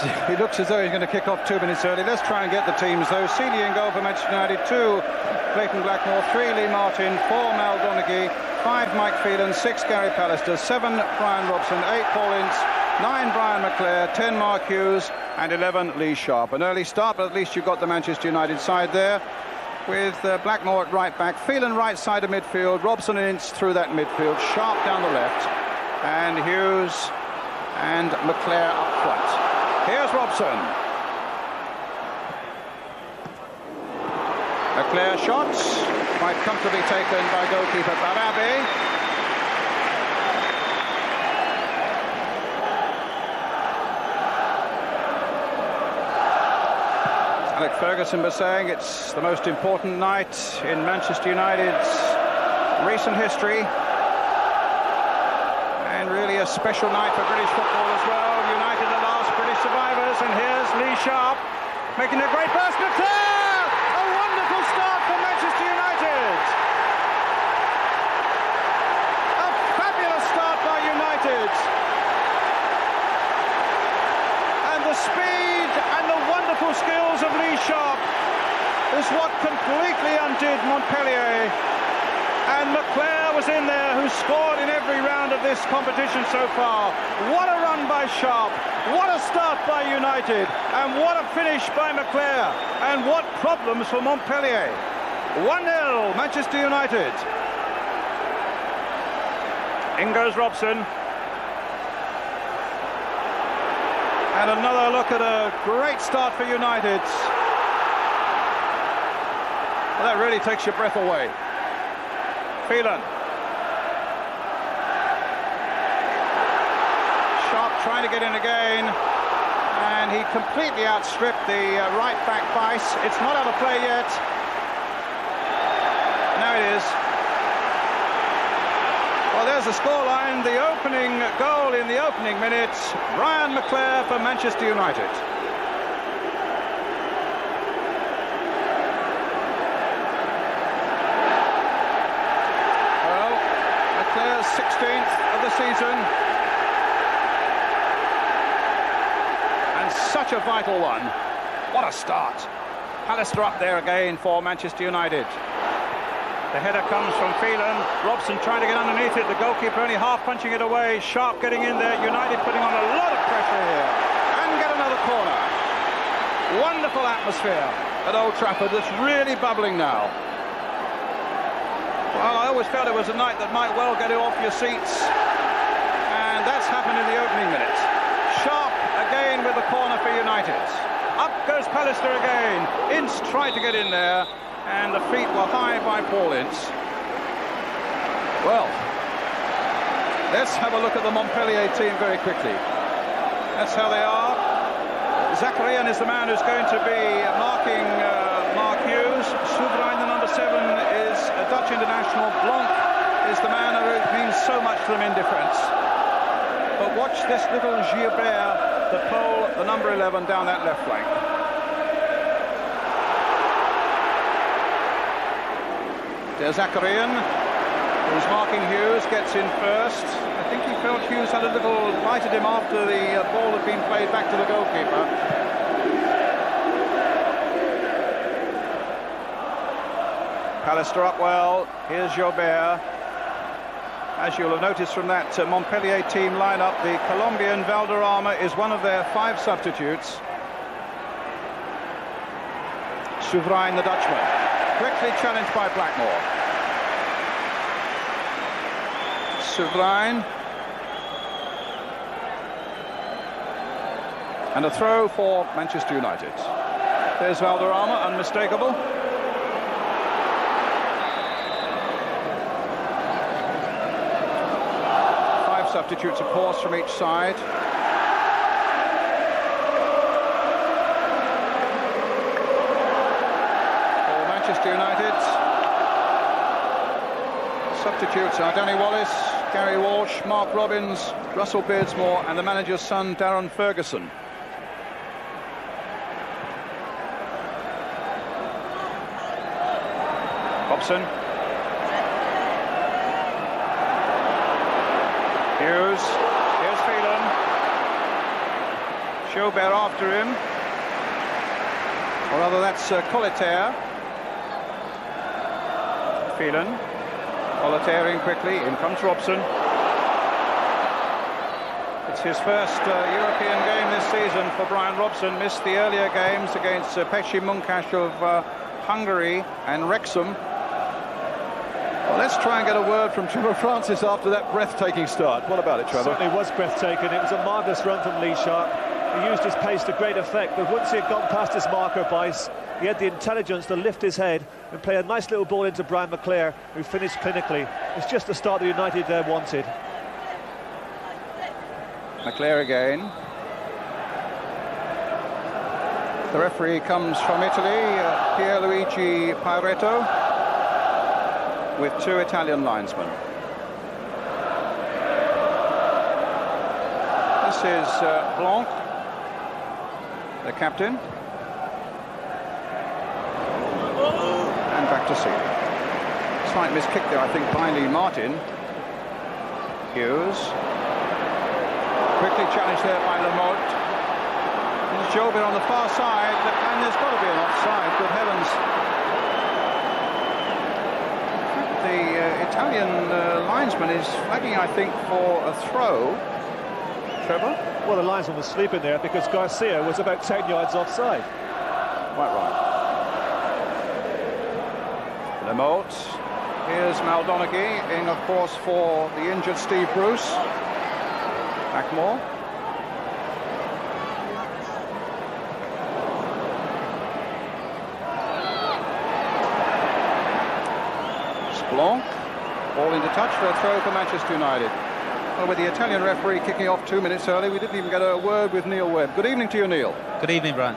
he looks as though he's going to kick off 2 minutes early. Let's try and get the teams, though. Seeley in goal for Manchester United, 2 Clayton Blackmore, 3 Lee Martin, 4 Mal Donaghy, 5 Mike Phelan, 6 Gary Pallister, 7 Brian Robson, 8 Paul Ince, 9 Brian McClare, 10 Mark Hughes, and 11 Lee Sharp. An early start, but at least you've got the Manchester United side there, with Blackmore at right back, Phelan right side of midfield, Robson and Ince through that midfield, Sharp down the left, and Hughes and McClare up front. Here's Robson. McClare shots, quite comfortably taken by goalkeeper Barabi. Alec Ferguson was saying it's the most important night in Manchester United's recent history, and really a special night for British football as well. United, the last British survivors, and here's Lee Sharp making a great burst. McClare! A wonderful start for Manchester United. A fabulous start by United. And the speed and the wonderful skills of Lee Sharp is what completely undid Montpellier. And McClare was in there, who scored in every round of this competition so far. What a run by Sharp, what a start by United, and what a finish by McClare, and what problems for Montpellier. 1-0 Manchester United. In goes Robson. And another look at a great start for United. Well, that really takes your breath away. Phelan. Sharp trying to get in again, and he completely outstripped the right back Bice. It's not out of play yet. Now it is. Well, there's the scoreline. The opening goal in the opening minutes. Brian McClare for Manchester United. Clare's 16th of the season, and such a vital one. What a start. Pallister up there again for Manchester United. The header comes from Phelan. Robson trying to get underneath it, the goalkeeper only half punching it away. Sharp getting in there, United putting on a lot of pressure here, and get another corner. Wonderful atmosphere at Old Trafford that's really bubbling now. Well, I always felt it was a night that might well get you off your seats, and that's happened in the opening minutes. Sharp again with the corner for United. Up goes Pallister again. Ince tried to get in there, and the feet were high by Paul Ince. Well, let's have a look at the Montpellier team very quickly. That's how they are. Zakarian is the man who's going to be marking Mark Hughes. Souverain, the number 7, is a Dutch international. Blanc is the man who means so much to them in defence. But watch this little Gilbert, the Pole, the number 11, down that left flank. There's Zakarian, who's marking Hughes, gets in first. I think he felt Hughes had a little bite at him after the ball had been played back to the goalkeeper. Pallister up well. Here's Jobert. As you'll have noticed from that Montpellier team lineup, the Colombian Valderrama is one of their 5 substitutes. Souverain, the Dutchman, quickly challenged by Blackmore. Souverain. And a throw for Manchester United. There's Valderrama, unmistakable. Substitutes, of course, from each side. For Manchester United, substitutes are Danny Wallace, Gary Walsh, Mark Robbins, Russell Beardsmore, and the manager's son, Darren Ferguson. Robson. Hughes. Here's Phelan. Joubert after him. Or rather, that's Coletaire. Phelan. Coletaire in quickly. In comes Robson. It's his first European game this season for Brian Robson. Missed the earlier games against Pecci Munkac of Hungary and Wrexham. Well, let's try and get a word from Trevor Francis after that breathtaking start. What about it, Trevor? Certainly was breathtaking. It was a marvellous run from Lee Sharp. He used his pace to great effect, but once he had gone past his marker, Bice, he had the intelligence to lift his head and play a nice little ball into Brian McClair, who finished clinically. It's just the start that United wanted. McClair again. The referee comes from Italy, Pierluigi Pairetto, with two Italian linesmen. This is Blanc, the captain. And back to sea. Slight miss kick there, I think, by Lee Martin. Hughes. Quickly challenged there by Lamotte. There's Joubert on the far side, and there's got to be an offside, good heavens. The Italian linesman is flagging, I think, for a throw. Trevor? Well, the linesman was sleeping there because Garcia was about 10 yards offside. Quite right. Lamotte. Here's Maldonaghy in, of course, for the injured Steve Bruce. Blackmore. Blanc. Ball into touch for a throw for Manchester United. Well, with the Italian referee kicking off 2 minutes early, we didn't even get a word with Neil Webb. Good evening to you, Neil. Good evening, Brian.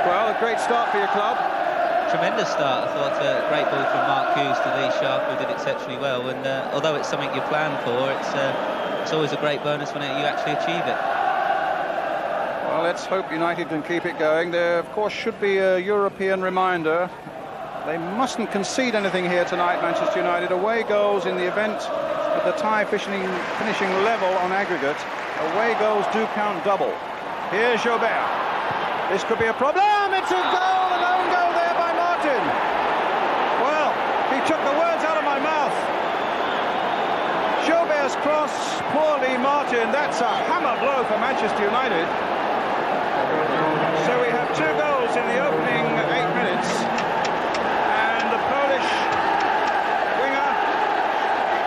Well, a great start for your club. Tremendous start. I thought a great ball from Mark Hughes to Lee Sharp, who did exceptionally well. And although it's something you plan for, it's always a great bonus when you actually achieve it. Well, let's hope United can keep it going. There, of course, should be a European reminder. They mustn't concede anything here tonight, Manchester United. Away goals in the event of the tie finishing level on aggregate. Away goals do count double. Here's Joubert. This could be a problem. It's a goal, an own goal there by Martin. Well, he took the words out of my mouth. Joubert's cross, poor Lee Martin. That's a hammer blow for Manchester United. So we have two goals in the opening 8 minutes. And the Polish winger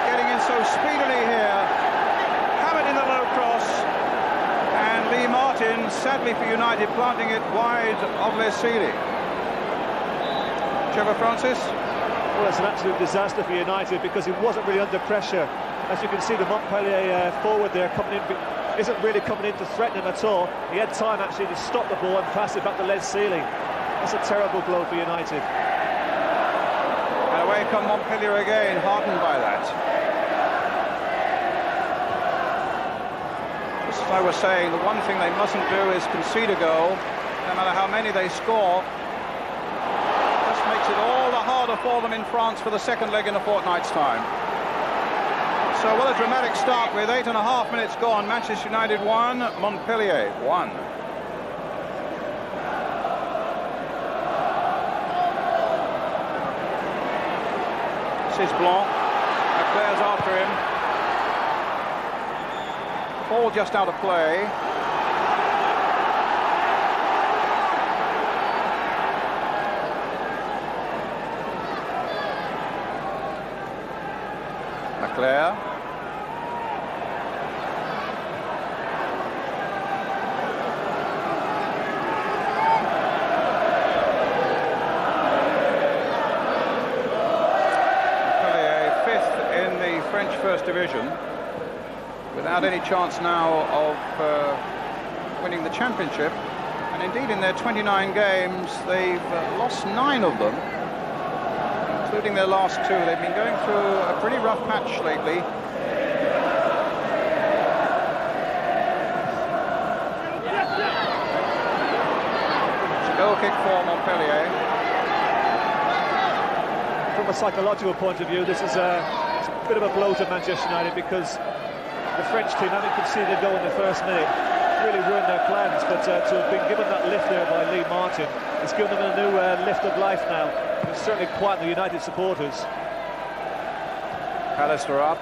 getting in so speedily here. Hammered in the low cross. And Lee Martin, sadly for United, planting it wide of Lesili. Trevor Francis? Well, it's an absolute disaster for United because he wasn't really under pressure. As you can see, the Montpellier forward there isn't really coming in to threaten him at all. He had time actually to stop the ball and pass it back to Lesili. That's a terrible blow for United. And away come Montpellier again, heartened by that. Just as I was saying, the one thing they mustn't do is concede a goal, no matter how many they score. Just makes it all the harder for them in France for the second leg in a fortnight's time. So what a dramatic start with 8.5 minutes gone. Manchester United 1, Montpellier 1. This is Blanc. McClair's after him. Ball just out of play. McClair. French First Division, without any chance now of winning the championship, and indeed in their 29 games they've lost 9 of them, including their last 2. They've been going through a pretty rough patch lately. It's a goal kick for Montpellier. From a psychological point of view, this is a bit of a blow to Manchester United because the French team having conceded a goal in the first minute really ruined their plans, but to have been given that lift there by Lee Martin, it's given them a new lift of life now. It's certainly quite the United supporters. Pallister up.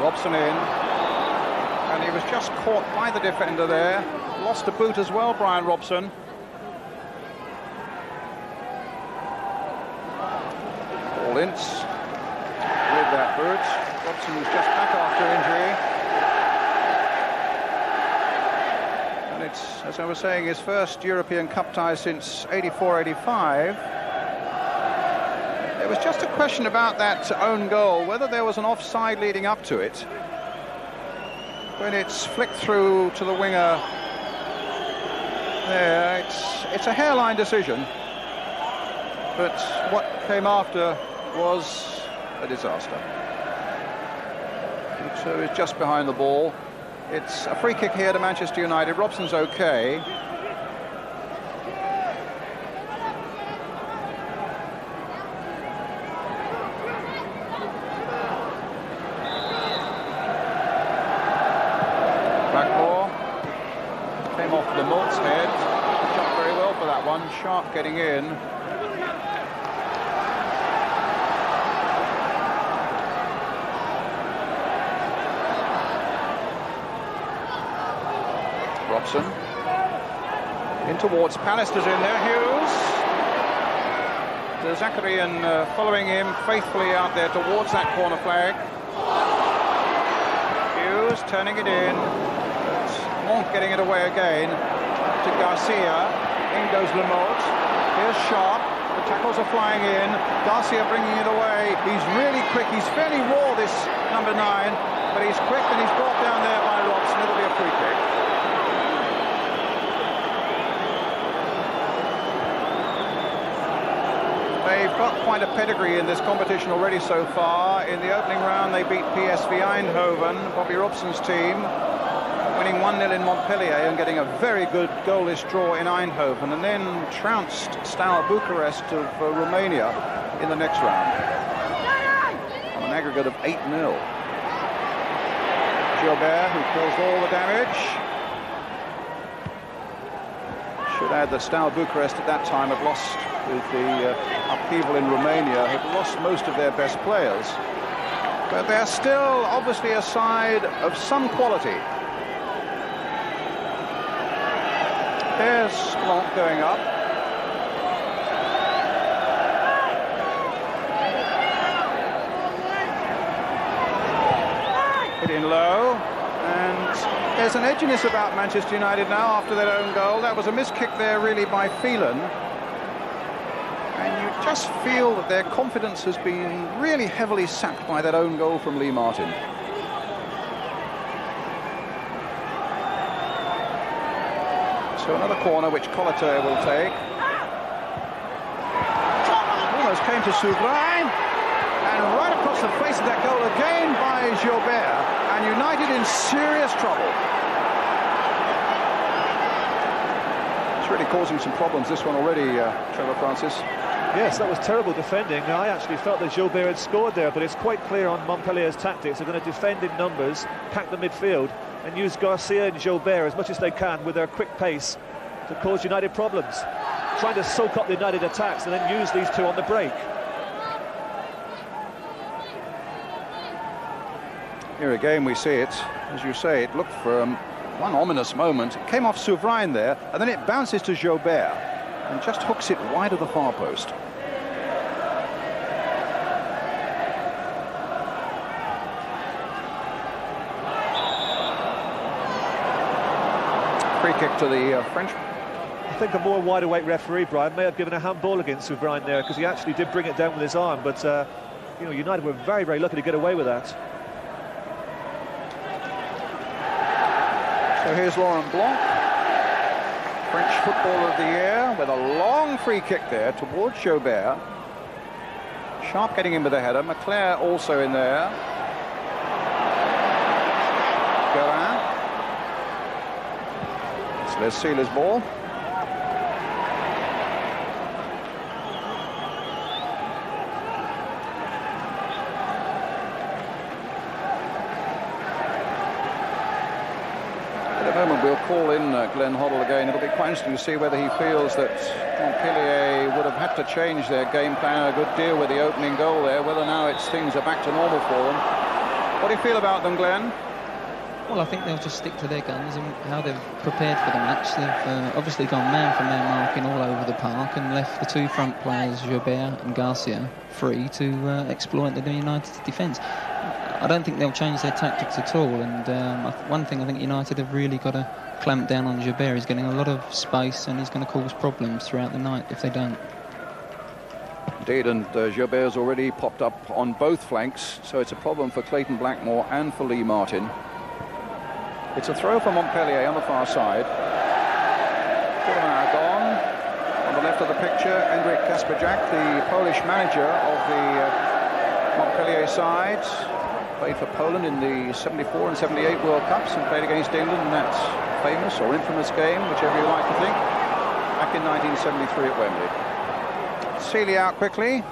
Robson in. And he was just caught by the defender there. Lost a boot as well, Brian Robson. Paul Ince with that boot. Robson was just back after injury. And it's, as I was saying, his first European Cup tie since 84-85. It was just a question about that own goal, whether there was an offside leading up to it. When it's flicked through to the winger there, it's a hairline decision. But what came after was a disaster. So it's just behind the ball. It's a free kick here to Manchester United. Robson's okay. Came off the Malt's head. Jumped very well for that one. Sharp getting in. Robson. In towards Pallister's in there. Hughes. The Zakarian following him faithfully out there towards that corner flag. Hughes turning it in. Monk getting it away again to Garcia. In goes Lamont. Here's Sharp. The tackles are flying in. Garcia bringing it away. He's really quick. He's fairly raw, this number 9, but he's quick and he's brought down there by Robson. It'll be a free kick. They've got quite a pedigree in this competition already so far. In the opening round, they beat PSV Eindhoven, Bobby Robson's team, winning 1-0 in Montpellier and getting a very good goalless draw in Eindhoven, and then trounced Steaua Bucharest of Romania in the next round on an aggregate of 8-0. Gilbert, who caused all the damage. Should add that Steaua Bucharest at that time had lost, with the upheaval in Romania, had lost most of their best players. But they're still obviously a side of some quality. There's Blanc going up. Hit in low. And there's an edginess about Manchester United now after their own goal. That was a missed kick there really by Phelan. And you just feel that their confidence has been really heavily sapped by that own goal from Lee Martin. So another corner which Colater will take. Almost came to Souverain. And right across the face of that goal again by Gilbert. And United in serious trouble. It's really causing some problems, this one already, Trevor Francis. Yes, that was terrible defending. I actually felt that Gilbert had scored there, but it's quite clear on Montpellier's tactics. They're going to defend in numbers, pack the midfield, and use Garcia and Gilbert as much as they can with their quick pace to cause United problems, trying to soak up the United attacks and then use these two on the break. Here again we see it, as you say, it looked for one ominous moment. It came off Souverain there, and then it bounces to Gilbert and just hooks it wide of the far post. Free kick to the French. I think a more wide-awake referee, Brian, may have given a handball against Souverain there, because he actually did bring it down with his arm, but you know, United were very, very lucky to get away with that. So here's Laurent Blanc, French Footballer of the Year, with a long free kick there towards Gilbert. Sharp getting in with the header, Leclerc also in there. Guerin. So there's Sealer's ball. call in Glenn Hoddle again. It'll be quite interesting to see whether he feels that Montpellier would have had to change their game plan a good deal with the opening goal there, whether now things are back to normal for them. What do you feel about them, Glenn? Well, I think they'll just stick to their guns and how they've prepared for the match. They've obviously gone man-for-man marking all over the park and left the two front players, Joubert and Garcia, free to exploit the United defence. I don't think they'll change their tactics at all, and one thing I think United have really got to clamp down on Joubert. He's getting a lot of space and he's going to cause problems throughout the night if they don't. Indeed, and Joubert's already popped up on both flanks, so it's a problem for Clayton Blackmore and for Lee Martin. It's a throw for Montpellier on the far side. Quarter hour gone. On the left of the picture, Hendrik Kasperjak, the Polish manager of the Montpellier side. Played for Poland in the 74 and 78 World Cups and played against England in that famous or infamous game, whichever you like to think, back in 1973 at Wembley. Seeley out quickly.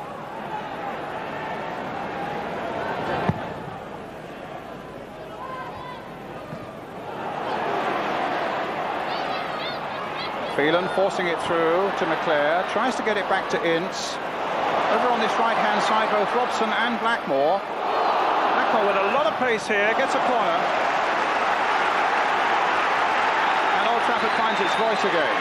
Phelan forcing it through to McClare, tries to get it back to Ince. Over on this right-hand side, both Robson and Blackmore. Blackmore with a lot of pace here, gets a corner. And Old Trafford finds its voice again.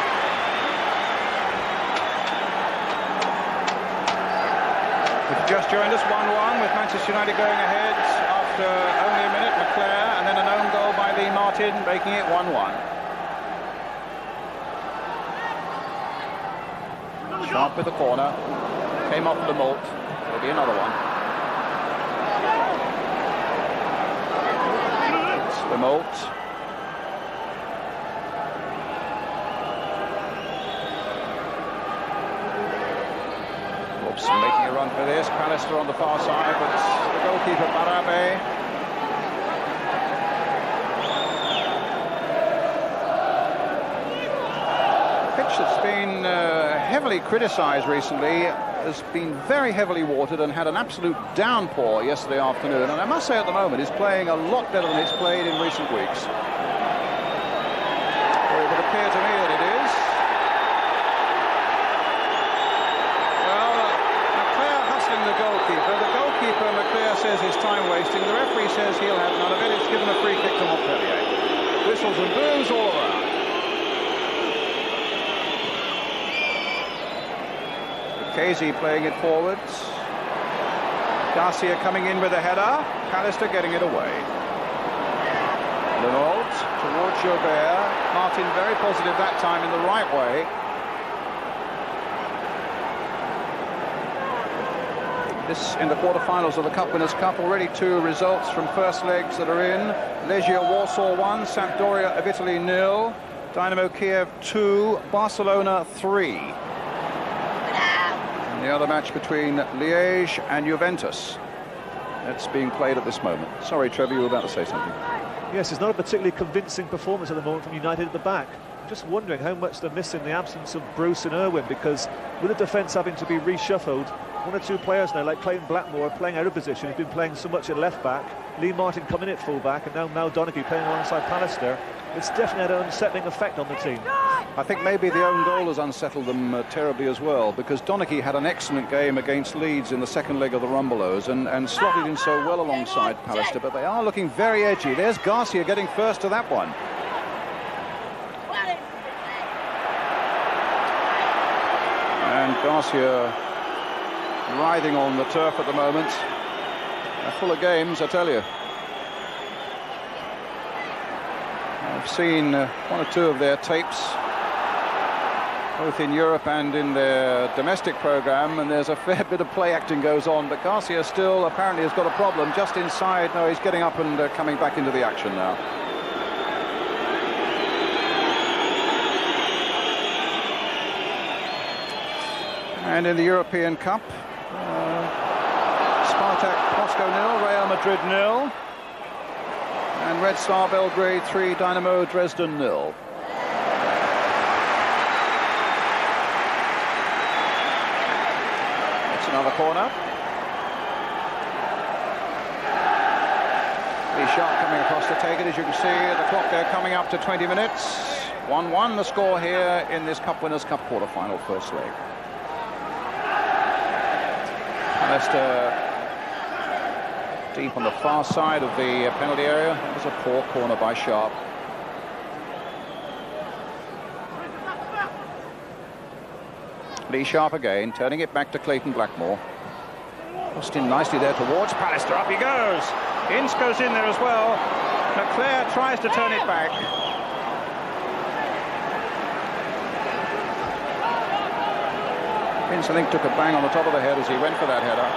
If you just joined us, 1-1 with Manchester United going ahead after only a minute. McClare and then an own goal by Lee Martin, making it 1-1. Sharp with the corner, came off the Moult, there'll be another one. It's the Moult. Robson making a run for this, Pallister on the far side, but it's the goalkeeper Barabe. That's been heavily criticised recently, has been very heavily watered and had an absolute downpour yesterday afternoon, and I must say at the moment is playing a lot better than it's played in recent weeks. Or it would appear to me that it is. Well, McClare hustling the goalkeeper. The goalkeeper, McClare, says is time wasting. The referee says he'll have none of it. It's given a free kick to Montpellier. Whistles and boos all around. Casey playing it forwards. Garcia coming in with a header. Pallister getting it away. Lenault towards Joubert. Martin very positive that time in the right way. This in the quarterfinals of the Cup Winners' Cup. Already two results from first legs that are in. Legia Warsaw 1, Sampdoria of Italy 0, Dynamo Kiev 2, Barcelona 3. The other match between Liège and Juventus. That's being played at this moment. Sorry, Trevor, you were about to say something. Yes, it's not a particularly convincing performance at the moment from United at the back. I'm just wondering how much they're missing the absence of Bruce and Irwin, because with the defence having to be reshuffled, one or two players now, like Clayton Blackmore, playing out of position. He's been playing so much at left back. Lee Martin coming in at full back, and now Mal Donaghy playing alongside Pallister. It's definitely had an unsettling effect on the team. I think maybe the own goal has unsettled them terribly as well, because Donaghy had an excellent game against Leeds in the second leg of the Rumbelows and slotted in so well alongside Pallister, but they are looking very edgy. There's Garcia getting first to that one. And Garcia writhing on the turf at the moment. They're full of games, I tell you. I've seen one or two of their tapes, both in Europe and in their domestic program, and there's a fair bit of play acting goes on, but Garcia still apparently has got a problem just inside. No, he's getting up and coming back into the action now. And in the European Cup, Spartak Moscow 0, Real Madrid 0. And Red Star Belgrade 3, Dynamo Dresden 0. It's another corner. Sharp coming across to take it. As you can see at the clock, they're coming up to 20 minutes. 1-1 the score here in this Cup Winners' Cup quarter-final first leg. Leicester deep on the far side of the penalty area. It was a poor corner by Sharp. Lee Sharp again, turning it back to Clayton Blackmore. Crossed in nicely there towards Pallister. Up he goes. Ince goes in there as well. McClare tries to turn it back. Ince, I think, took a bang on the top of the head as he went for that header.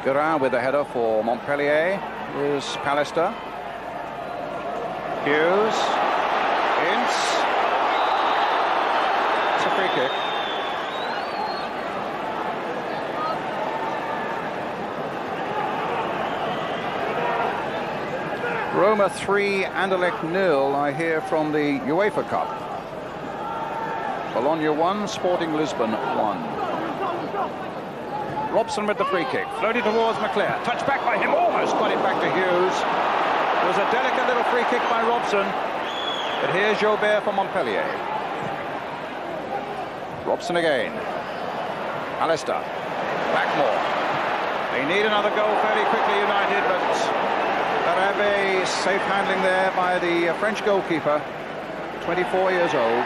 Guerin with the header for Montpellier. Here's Pallister. Hughes. Ince. It's a free kick. Roma 3, Anderlecht 0, I hear from the UEFA Cup. Bologna 1, Sporting Lisbon 1. Robson with the free kick, floated towards McClare, touched back by him, almost got it back to Hughes. It was a delicate little free kick by Robson, but here's Jobert for Montpellier. Robson again. Alistair. Blackmore. They need another goal fairly quickly, United, but Arabe, safe handling there by the French goalkeeper, 24 years old.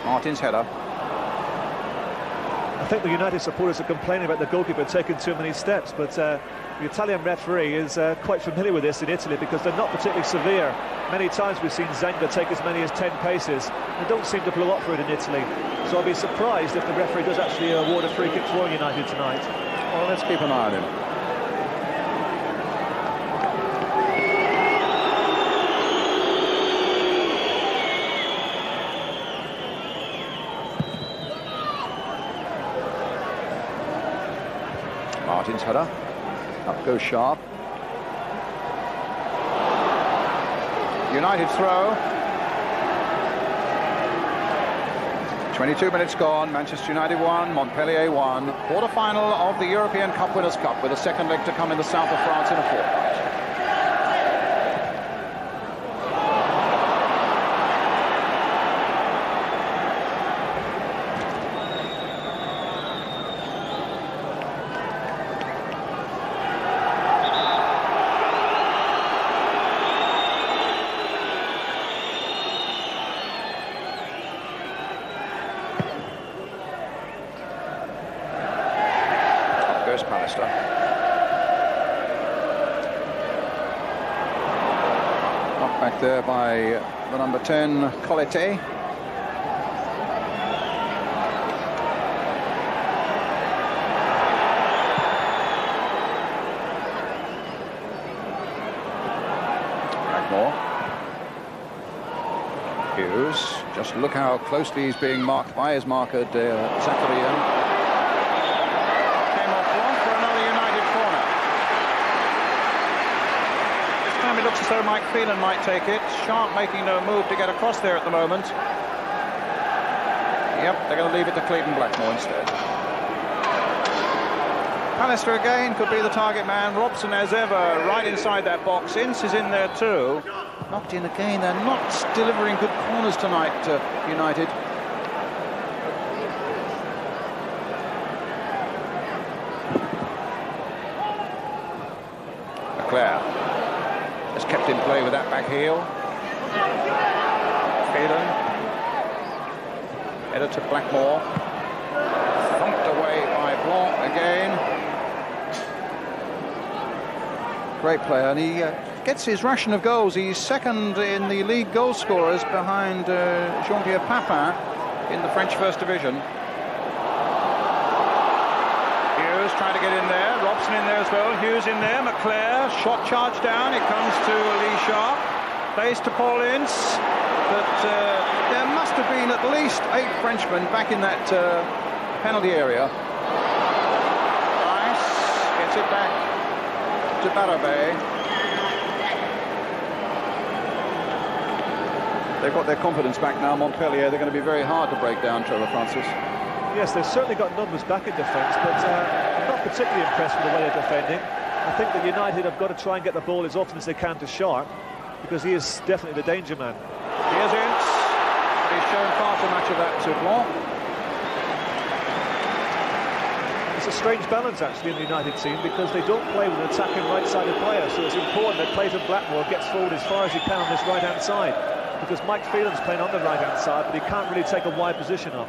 Martin's header. I think the United supporters are complaining about the goalkeeper taking too many steps, but the Italian referee is quite familiar with this in Italy because they're not particularly severe. Many times we've seen Zenga take as many as 10 paces. They don't seem to blow up for it in Italy. So I'll be surprised if the referee does actually award a free kick for United tonight. Well, let's keep an eye on him. Martin's header. Up goes Sharp. United throw. 22 minutes gone. Manchester United 1, Montpellier 1. Quarter-final of the European Cup Winners' Cup, with a second leg to come in the south of France in a fortnight. Pallister. Knocked back there by the number 10, Colleté. Blackmore. Hughes. Just look how closely he's being marked by his marker, Zakarian. It looks as though Mike Phelan might take it. Sharp making no move to get across there at the moment. Yep, they're going to leave it to Clayton Blackmore instead. Pallister again could be the target man. Robson, as ever, right inside that box. Ince is in there too. Knocked in again. They're not delivering good corners tonight, United. McClare. Has kept in play with that back heel. Phelan. Header to Blackmore. Thumped away by Blanc again. Great player, and he gets his ration of goals. He's second in the league goal scorers behind Jean-Pierre Papin in the French First Division. Hughes trying to get in there. Robson in there as well. Hughes in there. McClare. Shot charged down. It comes to Lee Sharp. Plays to Paul Ince. But there must have been at least 8 Frenchmen back in that penalty area. Rice gets it back to Barabe. They've got their confidence back now, Montpellier. They're going to be very hard to break down, Trevor Francis. Yes, they've certainly got numbers back in defence, but I'm not particularly impressed with the way they're defending. I think that United have got to try and get the ball as often as they can to Sharp, because he is definitely the danger man. Here's Ince, but he's shown far too much of that to Blanc. It's a strange balance, actually, in the United team, because they don't play with an attacking right-sided player, so it's important that Clayton Blackmore gets forward as far as he can on this right-hand side, because Mike Phelan's playing on the right-hand side, but he can't really take a wide position up.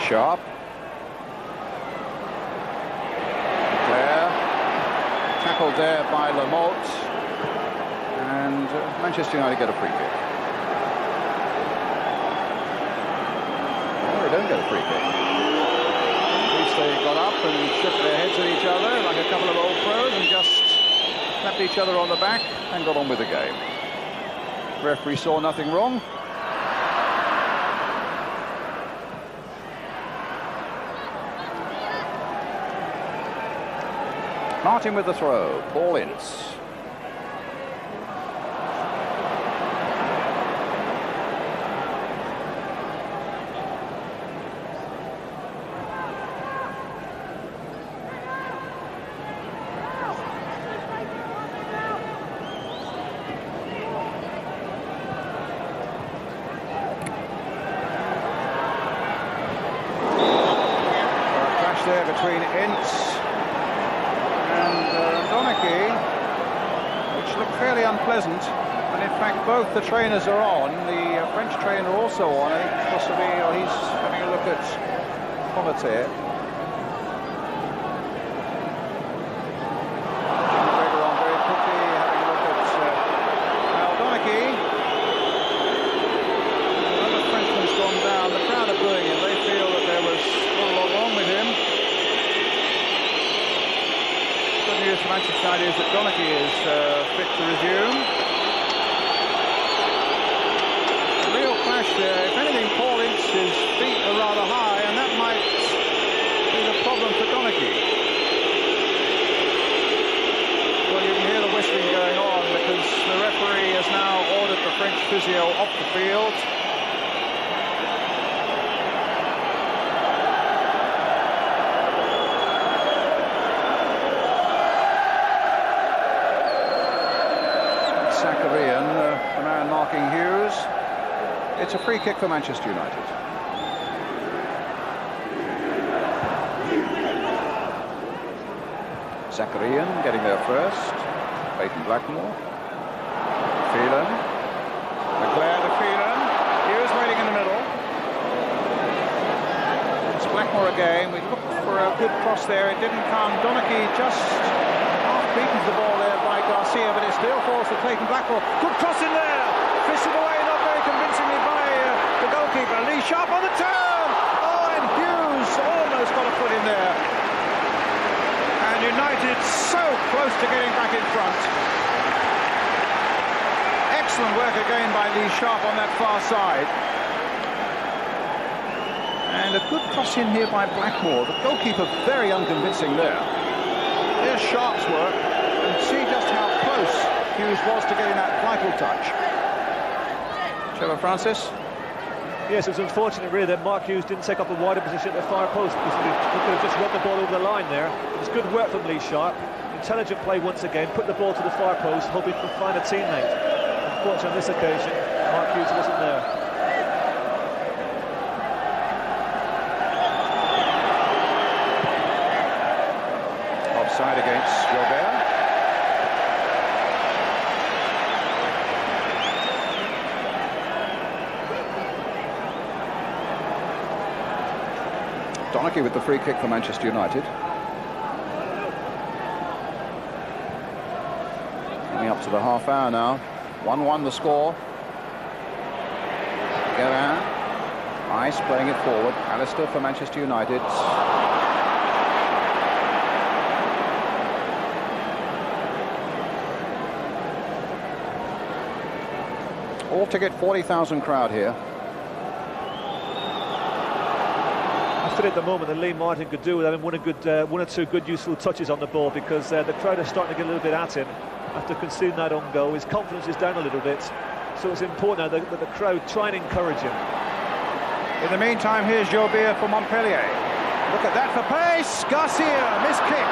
Sharp. Claire. Tackled there by Lamotte. And Manchester United get a free kick. No, they don't get a free kick. At least they got up and shook their heads at each other like a couple of old pros and just clapped each other on the back and got on with the game. The referee saw nothing wrong. Martin with the throw, Paul Ince. Clash there between Ince and Donaghy, which looked fairly unpleasant, and in fact both the trainers are on. The French trainer also on. I think possibly, or he's having a look at Pollater. McGregor on very quickly, having a look at now Donaghy. Another Frenchman's gone down. The crowd are booing him. They feel that there was not a lot wrong with him. News from Manchester United is that Donaghy is fit to resume. A real clash there. If anything, Paul Ince's feet are rather high, and that might be the problem for Donaghy. Well, you can hear the whistling going on because the referee has now ordered the French physio off the field. The man marking Hughes. It's a free kick for Manchester United. Zakarian getting there first. Clayton Blackmore. Phelan. Leclerc to Phelan. Hughes waiting in the middle. It's Blackmore again. We looked for a good cross there. It didn't come. Donaghy just beaten the ball there by Garcia, but it still falls to Clayton Blackmore. Good cross in there. Fisted away, not very convincingly by the goalkeeper. Lee Sharp on the turn. Oh, and Hughes almost got a foot in there. And United so close to getting back in front. Excellent work again by Lee Sharp on that far side. And a good cross in here by Blackmore. The goalkeeper very unconvincing there. There's Sharp's work, and see just how close Hughes was to getting that vital touch. Trevor Francis? Yes, it was unfortunate really that Mark Hughes didn't take up a wider position at the far post, because he could have just run the ball over the line there. It was good work from Lee Sharp. Intelligent play once again, put the ball to the far post, hoping to find a teammate. Unfortunately on this occasion, Mark Hughes wasn't there. Offside against Gilbert. Donaghy with the free kick for Manchester United. Coming up to the half hour now. 1-1 the score. Guerin. Ice playing it forward. Alistair for Manchester United. All ticket 40,000 crowd here. I fit at the moment than Lee Martin could do with having one or two good useful touches on the ball, because the crowd are starting to get a little bit at him after conceding that own goal. His confidence is down a little bit, so it's important now that the crowd try and encourage him. In the meantime, here's Joubert for Montpellier. Look at that for pace. Garcia, missed kick.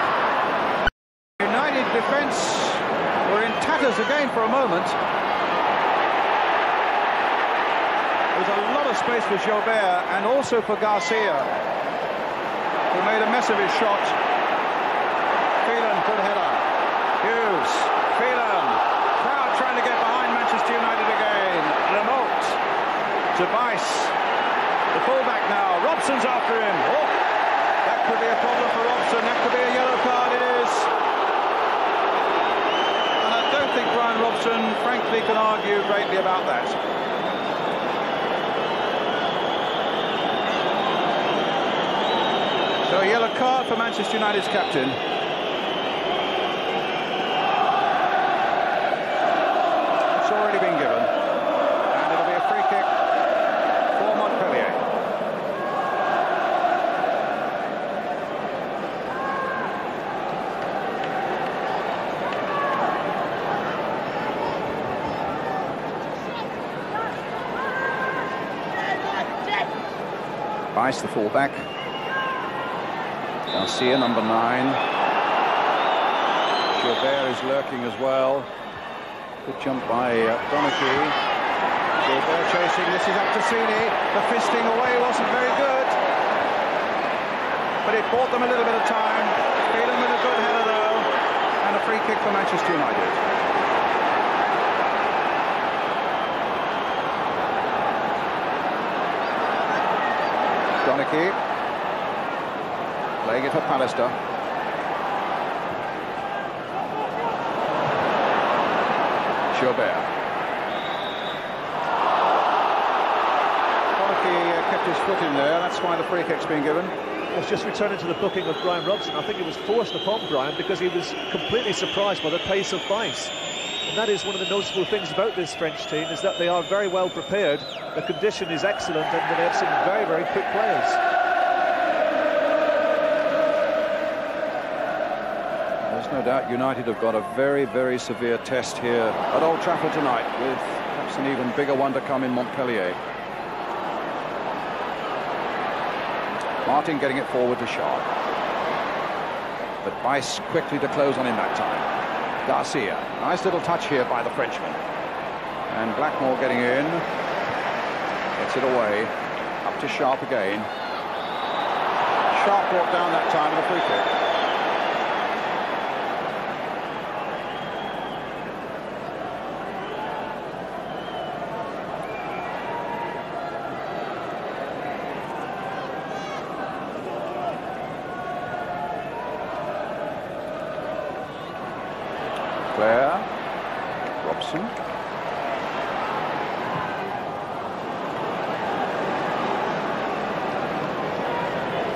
United defence were in tatters again for a moment. There's a lot of space for Joubert and also for Garcia, who made a mess of his shot. Phelan, good header. Hughes, Phelan. Crowd trying to get behind Manchester United again. Remote to Weiss. The fullback now. Robson's after him. Oh, that could be a problem for Robson. That could be a yellow card. It is. And I don't think Brian Robson, frankly, can argue greatly about that. So a yellow card for Manchester United's captain. It's already been given. And it'll be a free kick for Montpellier. Weiss, the fullback. Garcia, number 9. Joubert is lurking as well. Good jump by Donachie. Joubert chasing. This is Aptacini. The fisting away wasn't very good, but it bought them a little bit of time. Phelan with a good header though, and a free kick for Manchester United. Donachie. Playing it for Pallister. Joubert. Donachie kept his foot in there. That's why the free kick's been given. It's just returning to the booking of Brian Robson. I think it was forced upon Brian because he was completely surprised by the pace of Weiss. And that is one of the noticeable things about this French team, is that they are very well prepared. The condition is excellent, and they have some very, very quick players. No doubt United have got a very, very severe test here at Old Trafford tonight, with perhaps an even bigger one to come in Montpellier. Martin getting it forward to Sharp, but Weiss quickly to close on him that time. Garcia, nice little touch here by the Frenchman, and Blackmore getting in, gets it away, up to Sharp again. Sharp brought down that time with a free kick. Robson.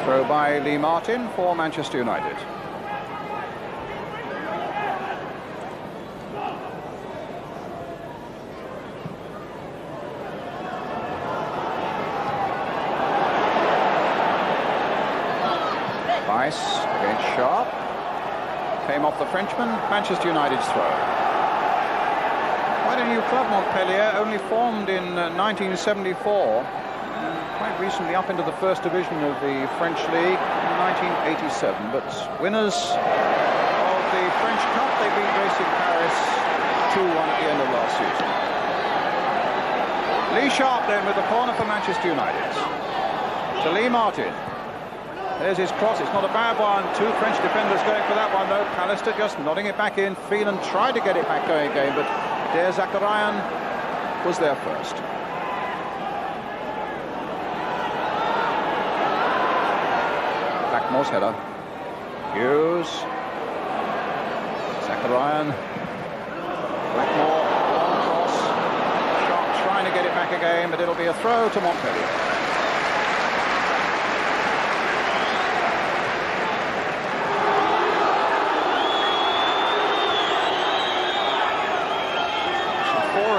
Throw by Lee Martin for Manchester United. Weiss against Sharp. Came off the Frenchman. Manchester United's throw. Quite a new club, Montpellier, only formed in 1974. Quite recently up into the first division of the French League in 1987. But winners of the French Cup, they beat Racing Paris 2-1 at the end of last season. Lee Sharp then with the corner for Manchester United. To Lee Martin. There's his cross. It's not a bad one. Two French defenders going for that one, though. Pallister just nodding it back in. Phelan tried to get it back going again, but Der Zakarian was there first. Blackmore's header. Hughes. Zakarian. Blackmore. Long cross. Sharp trying to get it back again, but it'll be a throw to Montpellier.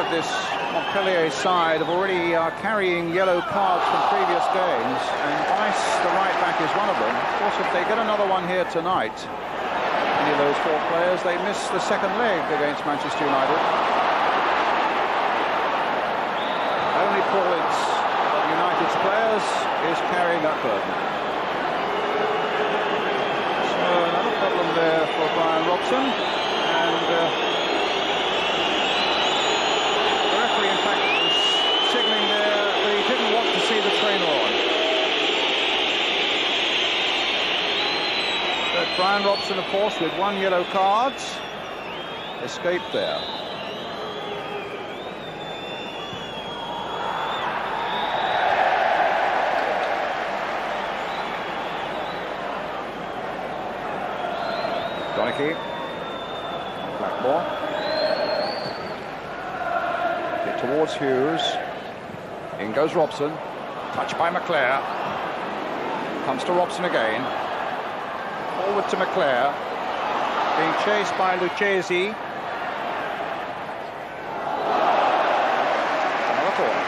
This Montpellier's side of already carrying yellow cards from previous games, and Weiss, the right back, is one of them. Of course, if they get another one here tonight, any of those 4 players, they miss the second leg against Manchester United. Only Paul Ince of United's players is carrying that burden. So another problem there for Brian Robson, and the referee in fact was signalling there that he didn't want to see the trainer on. But Brian Robson, of course, with 1 yellow card, escaped there. Donachie, Blackmore, get towards Hughes, in goes Robson, touched by McClare, comes to Robson again, forward to McClare, being chased by Lucchesi. Another corner.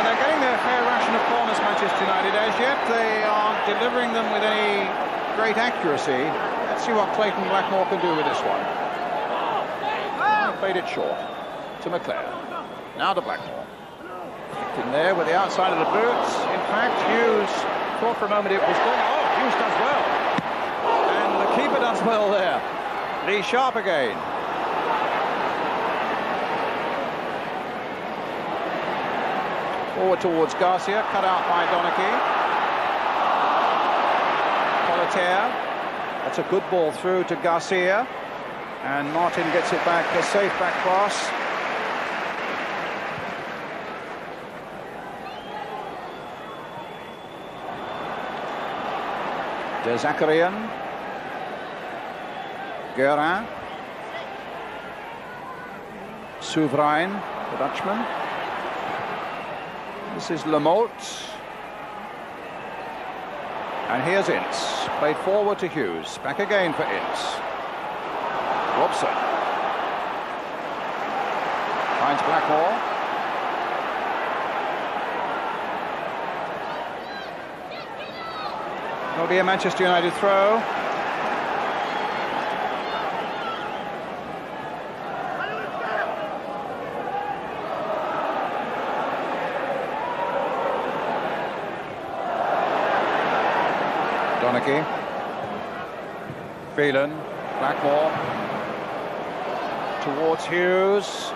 And they're getting their fair ration of corners, Manchester United. As yet they aren't delivering them with any great accuracy. Let's see what Clayton Blackmore can do with this one. Played it short to McClare. Now to Blackmore. Kicked in there with the outside of the boots. In fact, Hughes thought for a moment it was gone. Oh, Hughes does well. And the keeper does well there. Lee Sharp again. Forward towards Garcia, cut out by Donachie. That's a good ball through to Garcia, and Martin gets it back, a safe back pass. De Zakarian, Guerin, Souverain, the Dutchman. This is Lamotte. And here's Ince, played forward to Hughes, back again for Ince. Robson finds Blackmore. It'll be a Manchester United throw. Donachie, Phelan, Blackmore, towards Hughes.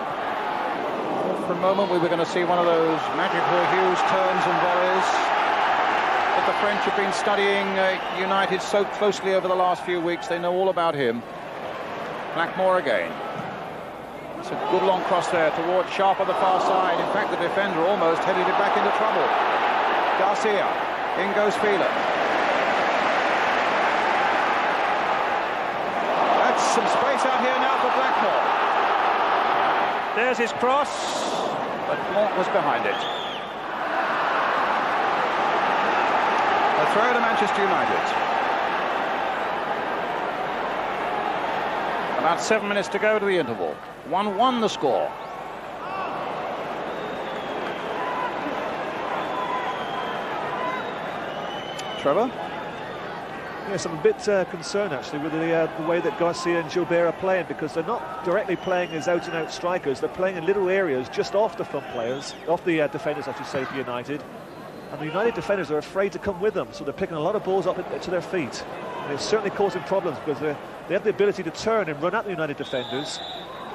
For a moment we were going to see one of those magical Hughes turns and volleys. But the French have been studying United so closely over the last few weeks, they know all about him. Blackmore again. It's a good long cross there towards Sharp on the far side. In fact, the defender almost headed it back into trouble. Garcia, in goes Phelan. Some space out here now for Blackmore. There's his cross, but Blanc was behind it. A throw to Manchester United. About 7 minutes to go to the interval. 1-1 the score. Trevor? Yes, I'm a bit concerned actually with the way that Garcia and Gilbert are playing, because they're not directly playing as out-and-out strikers. They're playing in little areas just off the front players, off the defenders, I should say, for United. And the United defenders are afraid to come with them, so they're picking a lot of balls up to their feet. And it's certainly causing problems, because they have the ability to turn and run at the United defenders,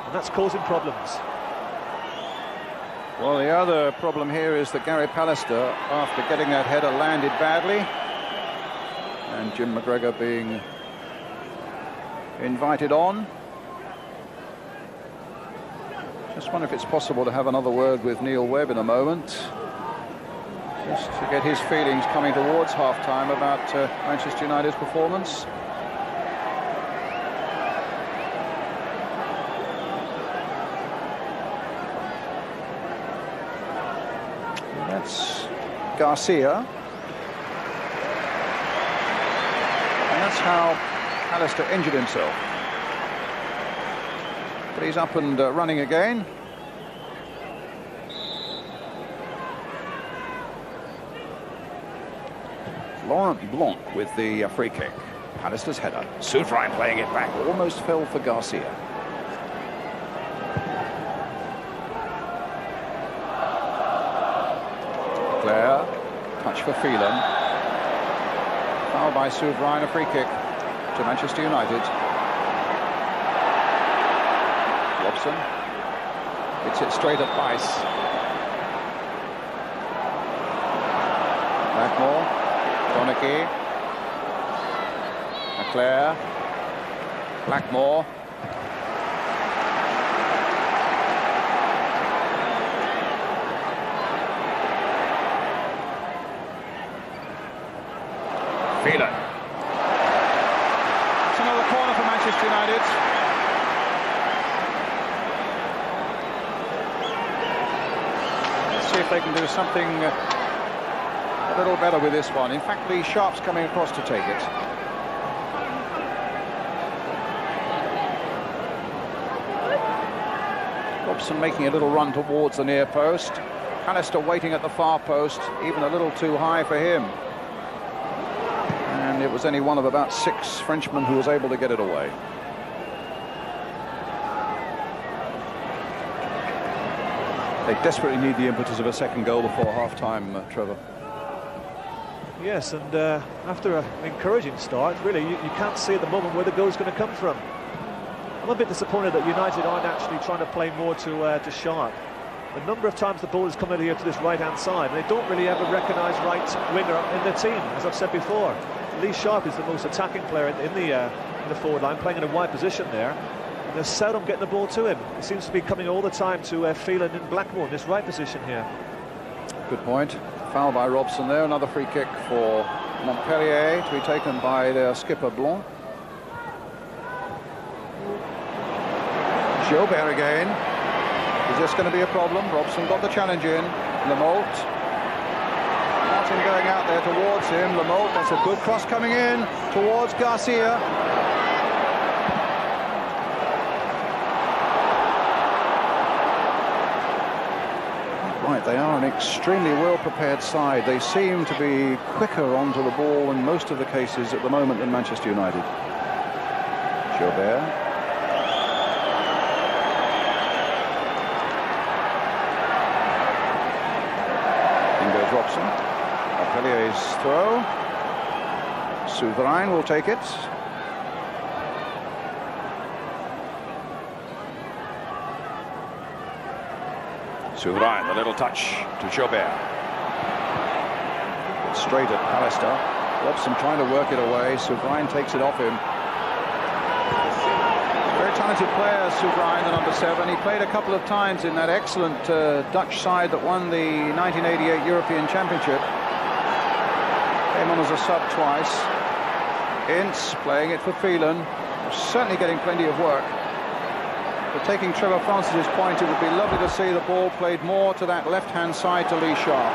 and that's causing problems. Well, the other problem here is that Gary Pallister, after getting that header, landed badly. And Jim McGregor being invited on. Just wonder if it's possible to have another word with Neil Webb in a moment, just to get his feelings coming towards half-time about Manchester United's performance. That's Garcia. That's how Pallister injured himself. But he's up and running again. Laurent Blanc with the free kick. Pallister's header. Souverain playing it back. Almost fell for Garcia. Claire. Touch for Phelan. Foul by Souverain. A free kick to Manchester United. Robson. Hits it straight at Bice. Blackmore. Donaghy. Claire. Blackmore. Phelan. It's another corner for Manchester United. Let's see if they can do something a little better with this one. In fact, Lee Sharp's coming across to take it. Robson making a little run towards the near post. Pallister waiting at the far post, even a little too high for him. And it was only one of about 6 Frenchmen who was able to get it away. They desperately need the impetus of a second goal before half-time, Trevor. Yes, and after an encouraging start, really, you can't see at the moment where the goal's going to come from. I'm a bit disappointed that United aren't actually trying to play more to Sharp. A number of times the ball has come in here to this right-hand side, and they don't really ever recognise right winger in the team, as I've said before. Lee Sharp is the most attacking player in the forward line, playing in a wide position there. And they're seldom getting the ball to him. It seems to be coming all the time to Phelan and Blackmore in this right position here. Good point. Foul by Robson there. Another free kick for Montpellier to be taken by their skipper Blanc. Gilbert again. Is this going to be a problem? Robson got the challenge in. Lamolt. Martin going out there towards him. Lamolt, that's a good cross coming in towards Garcia. Right, they are an extremely well-prepared side. They seem to be quicker onto the ball in most of the cases at the moment than Manchester United. Gilbert. Robson. Montpellier's throw. Souverain will take it. Souverain, the little touch to Gilbert. Straight at Pallister. Robson trying to work it away. Souverain takes it off him. Very talented player, Souverain, the number 7. He played a couple of times in that excellent Dutch side that won the 1988 European Championship. Came on as a sub twice. Ince playing it for Phelan. Certainly getting plenty of work. But taking Trevor Francis's point, it would be lovely to see the ball played more to that left-hand side to Lee Sharp.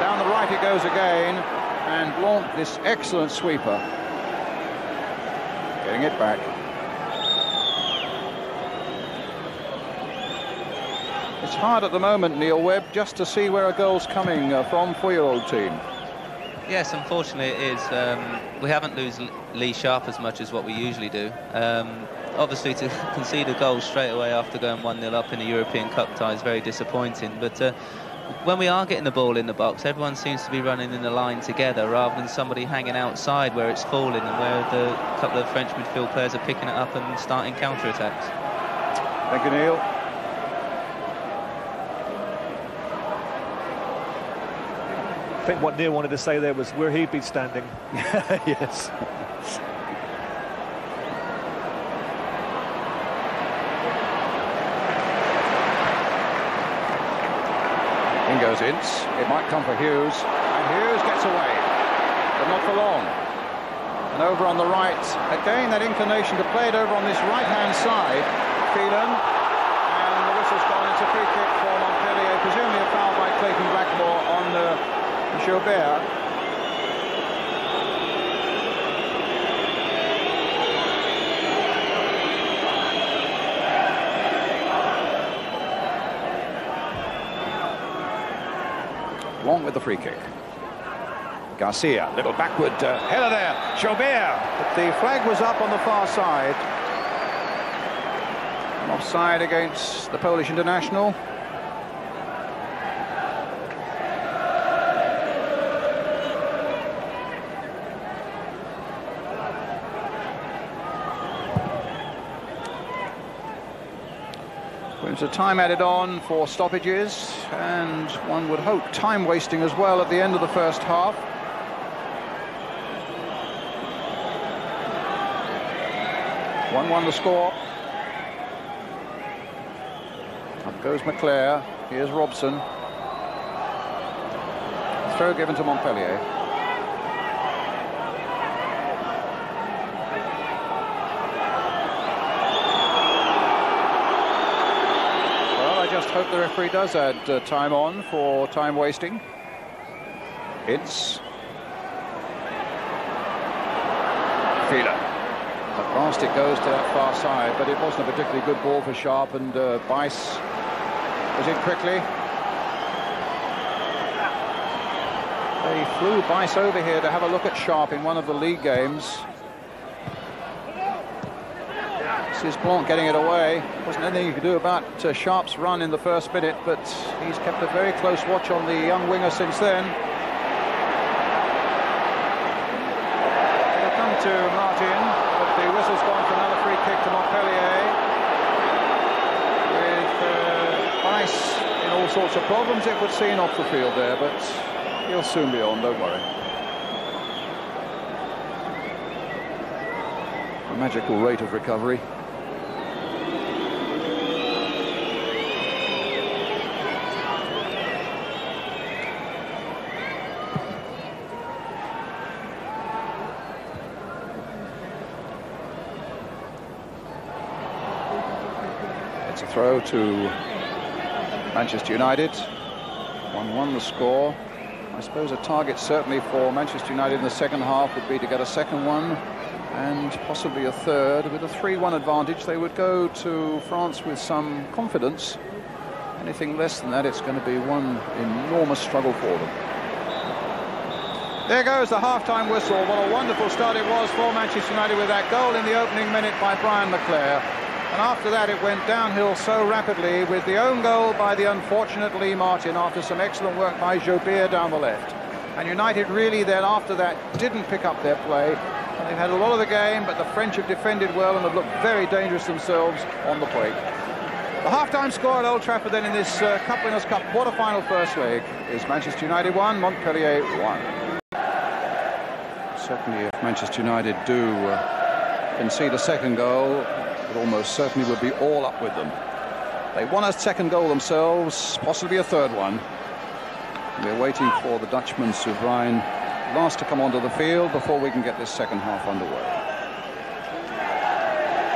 Down the right it goes again. And Blanc, this excellent sweeper. Getting it back. It's hard at the moment, Neil Webb, just to see where a goal's coming from for your old team. Yes, unfortunately it is. We haven't lost Lee Sharp as much as what we usually do. Obviously, to concede a goal straight away after going 1-0 up in the European Cup tie is very disappointing. But when we are getting the ball in the box, everyone seems to be running in a line together rather than somebody hanging outside where it's falling and where the couple of French midfield players are picking it up and starting counter-attacks. Thank you, Neil. I think what Neil wanted to say there was where he'd be standing. Yes. In goes Ince. It might come for Hughes. And Hughes gets away. But not for long. And over on the right, again that inclination to play it over on this right-hand side. Phelan. And the whistle's gone. It's a free kick for Montpellier. Presumably a foul by Clayton Blackmore on Gilbert. Long with the free kick. Garcia, little backward header there. Joubert, but the flag was up on the far side. An offside against the Polish international. There's a time added on for stoppages, and one would hope time wasting as well at the end of the first half. One the score. Up goes McClare. Here's Robson. Throw given to Montpellier. Just hope the referee does add time on for time wasting. It's Fila. At last it goes to that far side, but it wasn't a particularly good ball for Sharp, and Bice was in quickly. They flew Bice over here to have a look at Sharp in one of the league games. This is Blanc getting it away. Wasn't anything you could do about Sharp's run in the first minute, but he's kept a very close watch on the young winger since then. They'll come to Martin, but the whistle's gone for another free kick to Montpellier. With Bice in all sorts of problems, it would seem, off the field there, but he'll soon be on, don't worry. A magical rate of recovery. Throw to Manchester United. 1-1 the score. I suppose a target certainly for Manchester United in the second half would be to get a second one and possibly a third. With a 3-1 advantage, they would go to France with some confidence. Anything less than that, it's going to be one enormous struggle for them. There goes the half-time whistle. What a wonderful start it was for Manchester United with that goal in the opening minute by Brian McClare. And after that, it went downhill so rapidly with the own goal by the unfortunate Lee Martin after some excellent work by Joubert down the left. And United really then, after that, didn't pick up their play. And they've had a lot of the game, but the French have defended well and have looked very dangerous themselves on the break. The half-time score at Old Trafford then in this Cup Winners' Cup quarter-final first leg is Manchester United 1, Montpellier 1. Certainly, if Manchester United do concede a second goal, it almost certainly would be all up with them. They want a second goal themselves, possibly a third one. We're waiting for the Dutchman Souverain last to come onto the field before we can get this second half underway.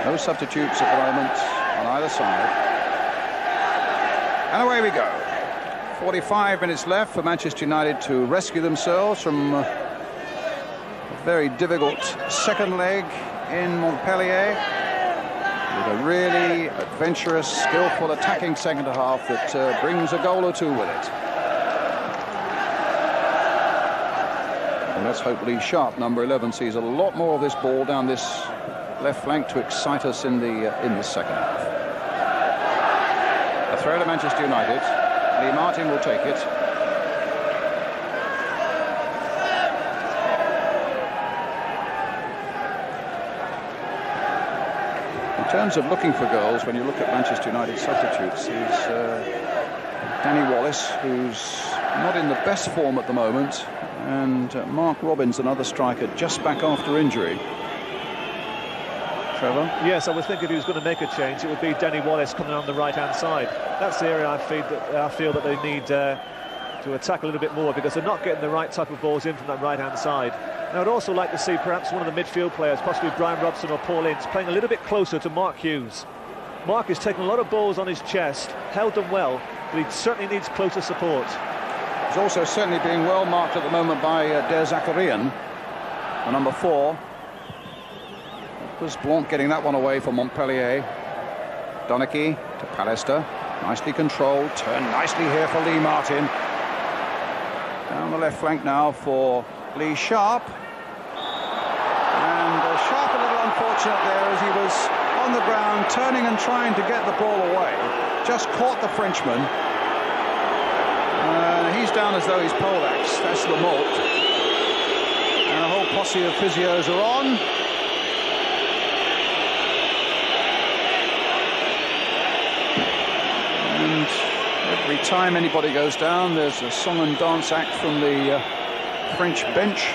No substitutes at the moment on either side. And away we go. 45 minutes left for Manchester United to rescue themselves from a very difficult second leg in Montpellier, with a really adventurous, skillful attacking second half that brings a goal or two with it. And let's hope Lee Sharp, number 11, sees a lot more of this ball down this left flank to excite us in the second half. A throw to Manchester United. Lee Martin will take it. In terms of looking for goals, when you look at Manchester United substitutes, is Danny Wallace, who's not in the best form at the moment, and Mark Robbins, another striker, just back after injury. Trevor? Yes, I was thinking if he was going to make a change, it would be Danny Wallace coming on the right-hand side. That's the area I feel that they need to attack a little bit more, because they're not getting the right type of balls in from that right-hand side. And I would also like to see perhaps one of the midfield players, possibly Brian Robson or Paul Ince, playing a little bit closer to Mark Hughes. Mark has taken a lot of balls on his chest, held them well, but he certainly needs closer support. He's also certainly being well marked at the moment by Der Zakarian, the number 4. It was Blanc getting that one away for Montpellier. Donachie to Pallister, nicely controlled, turned nicely here for Lee Martin. Down the left flank now for Lee Sharp. And Sharp a little unfortunate there as he was on the ground turning and trying to get the ball away. Just caught the Frenchman. He's down as though he's poleaxed. That's Lamotte. And a whole posse of physios are on. And every time anybody goes down, there's a song and dance act from the French bench.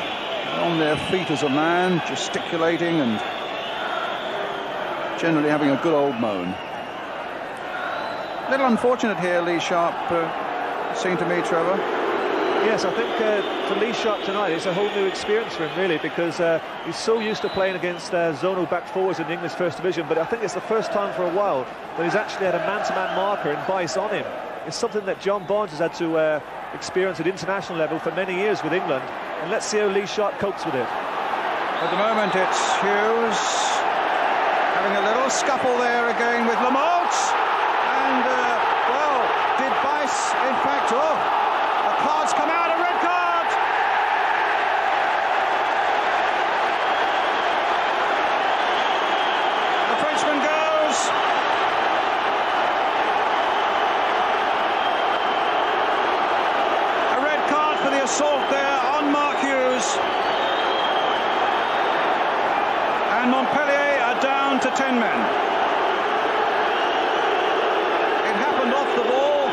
On their feet as a man, gesticulating and generally having a good old moan. A little unfortunate here, Lee Sharp, seemed to me, Trevor. Yes, I think for Lee Sharp tonight, it's a whole new experience for him, really, because he's so used to playing against zonal back forwards in the English First Division, but I think it's the first time for a while that he's actually had a man-to-man marker and Bice on him. It's something that John Barnes has had to experience at international level for many years with England, and let's see how Lee Sharp copes with it. At the moment, it's Hughes having a little scuffle there again with Lamotte, and well, did Bice in fact, the cards come out, a red card. The Frenchman goes. A red card for the assault there on Mark Hughes. And Montpellier are down to 10 men. It happened off the ball.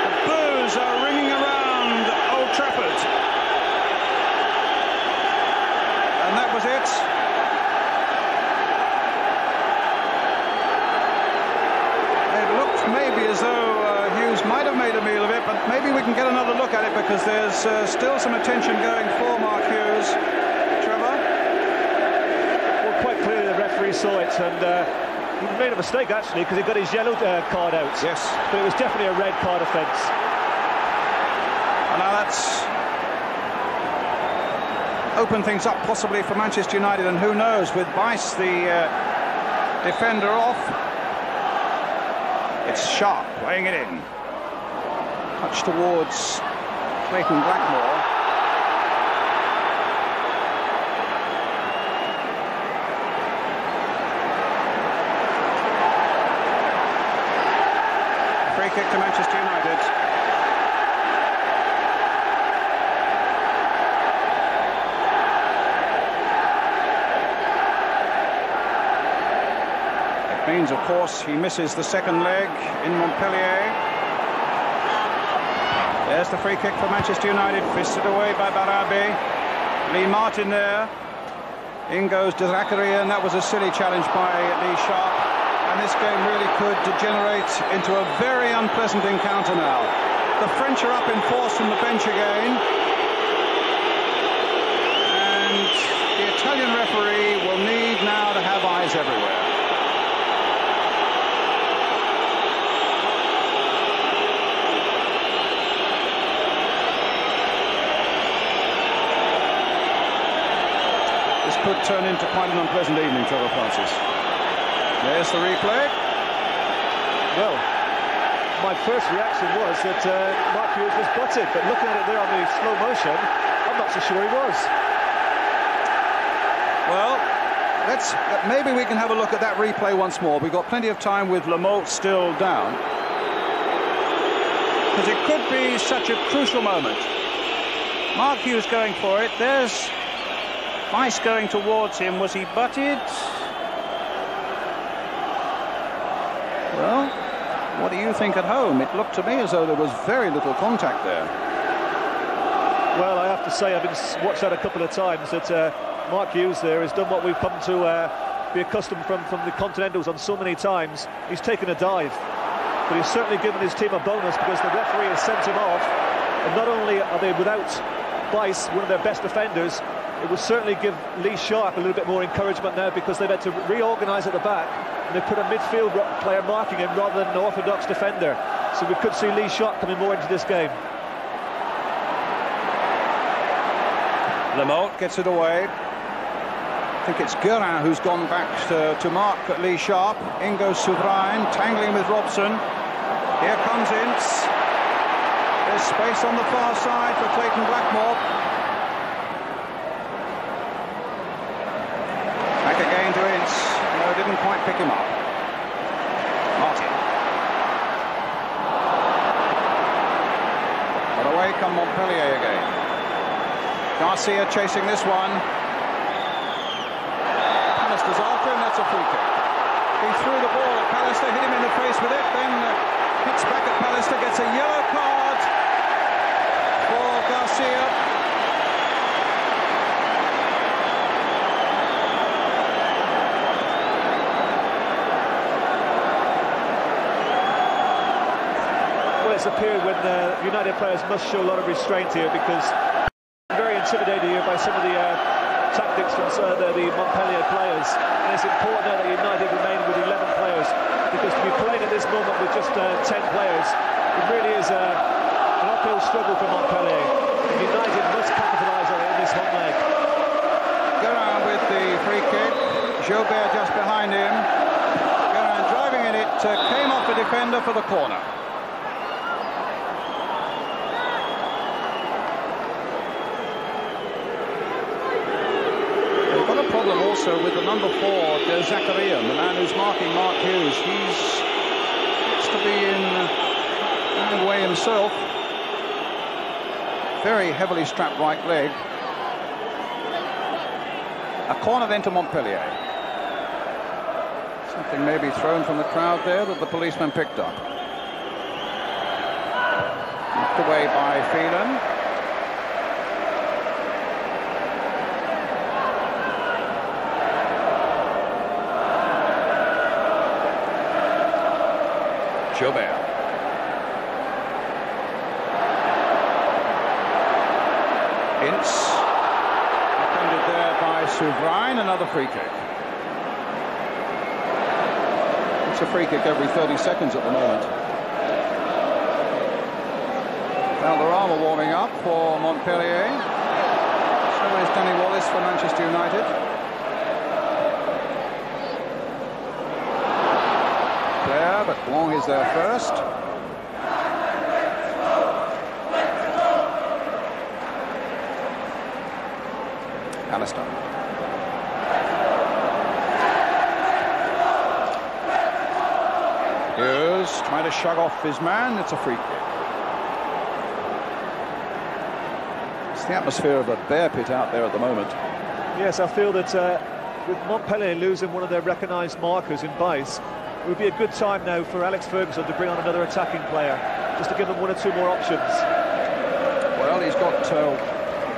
The boos are ringing around Old Trafford. And that was it. It looked maybe as though Hughes might have made a meal of it, but maybe we can get another look at it because there's still some attention going for Mark Hughes. Trevor? Well, quite clearly the referee saw it, and he made a mistake actually because he got his yellow card out. Yes. But it was definitely a red card offence. And now that's opened things up possibly for Manchester United, and who knows, with Bice the defender off. It's Sharp playing it in. Touch towards Clayton Blackmore. Free kick to Manchester United. Means, of course, he misses the second leg in Montpellier. There's the free kick for Manchester United, fisted away by Barabi. Lee Martin there. In goes De Zakaria, and that was a silly challenge by Lee Sharp. And this game really could degenerate into a very unpleasant encounter now. The French are up in force from the bench again. And the Italian referee will need now to have eyes everywhere. Could turn into quite an unpleasant evening, Trevor Francis. There's the replay. Well, my first reaction was that Mark Hughes was butted, but looking at it there on the slow motion, I'm not so sure he was. Well, maybe we can have a look at that replay once more. We've got plenty of time with Lamotte still down, because it could be such a crucial moment. Mark Hughes going for it. There's Bice going towards him. Was he butted? Well, what do you think at home? It looked to me as though there was very little contact there. Well, I have to say, I've watched that a couple of times, that Mark Hughes there has done what we've come to be accustomed from the Continentals on so many times. He's taken a dive, but he's certainly given his team a bonus because the referee has sent him off. And not only are they without Bice, one of their best defenders, it will certainly give Lee Sharp a little bit more encouragement now because they've had to reorganise at the back and they've put a midfield player marking him rather than an orthodox defender. So we could see Lee Sharp coming more into this game. Lamotte gets it away. I think it's Guerin who's gone back to mark at Lee Sharp. In goes Souverain, tangling with Robson. Here comes Ince. There's space on the far side for Clayton Blackmore. Back again to Ince. No, didn't quite pick him up. Martin. But away come Montpellier again. Garcia chasing this one. Pallister's after him, that's a free kick. He threw the ball at Pallister, hit him in the face with it, then hits back at Pallister, gets a yellow card for Garcia. Well, it's a period when United players must show a lot of restraint here, because very intimidated here by some of the tactics from the Montpellier players, and it's important now that United remain with 11 players, because to be playing at this moment with just 10 players, it really is an uphill struggle for Montpellier. And United must capitalise on it in this home leg. Guerin with the free kick. Joubert just behind him. Guerin driving in it, came off the defender for the corner. Also with the number 4, De Zakarian, the man who's marking Mark Hughes. He's to be in and way himself. Very heavily strapped right leg. A corner then to Montpellier. Something maybe thrown from the crowd there that the policeman picked up. Knocked away by Phelan. Joubert. Ince. Defended there by Souverain, another free kick. It's a free kick every 30 seconds at the moment. Valderrama warming up for Montpellier. So is Danny Wallace for Manchester United. But Wong is there first. Pallister. Hughes trying to shug off his man. It's a free kick. It's the atmosphere of a bear pit out there at the moment. Yes, I feel that with Montpellier losing one of their recognised markers in Bice, it would be a good time now for Alex Ferguson to bring on another attacking player, just to give them 1 or 2 more options. Well, he's got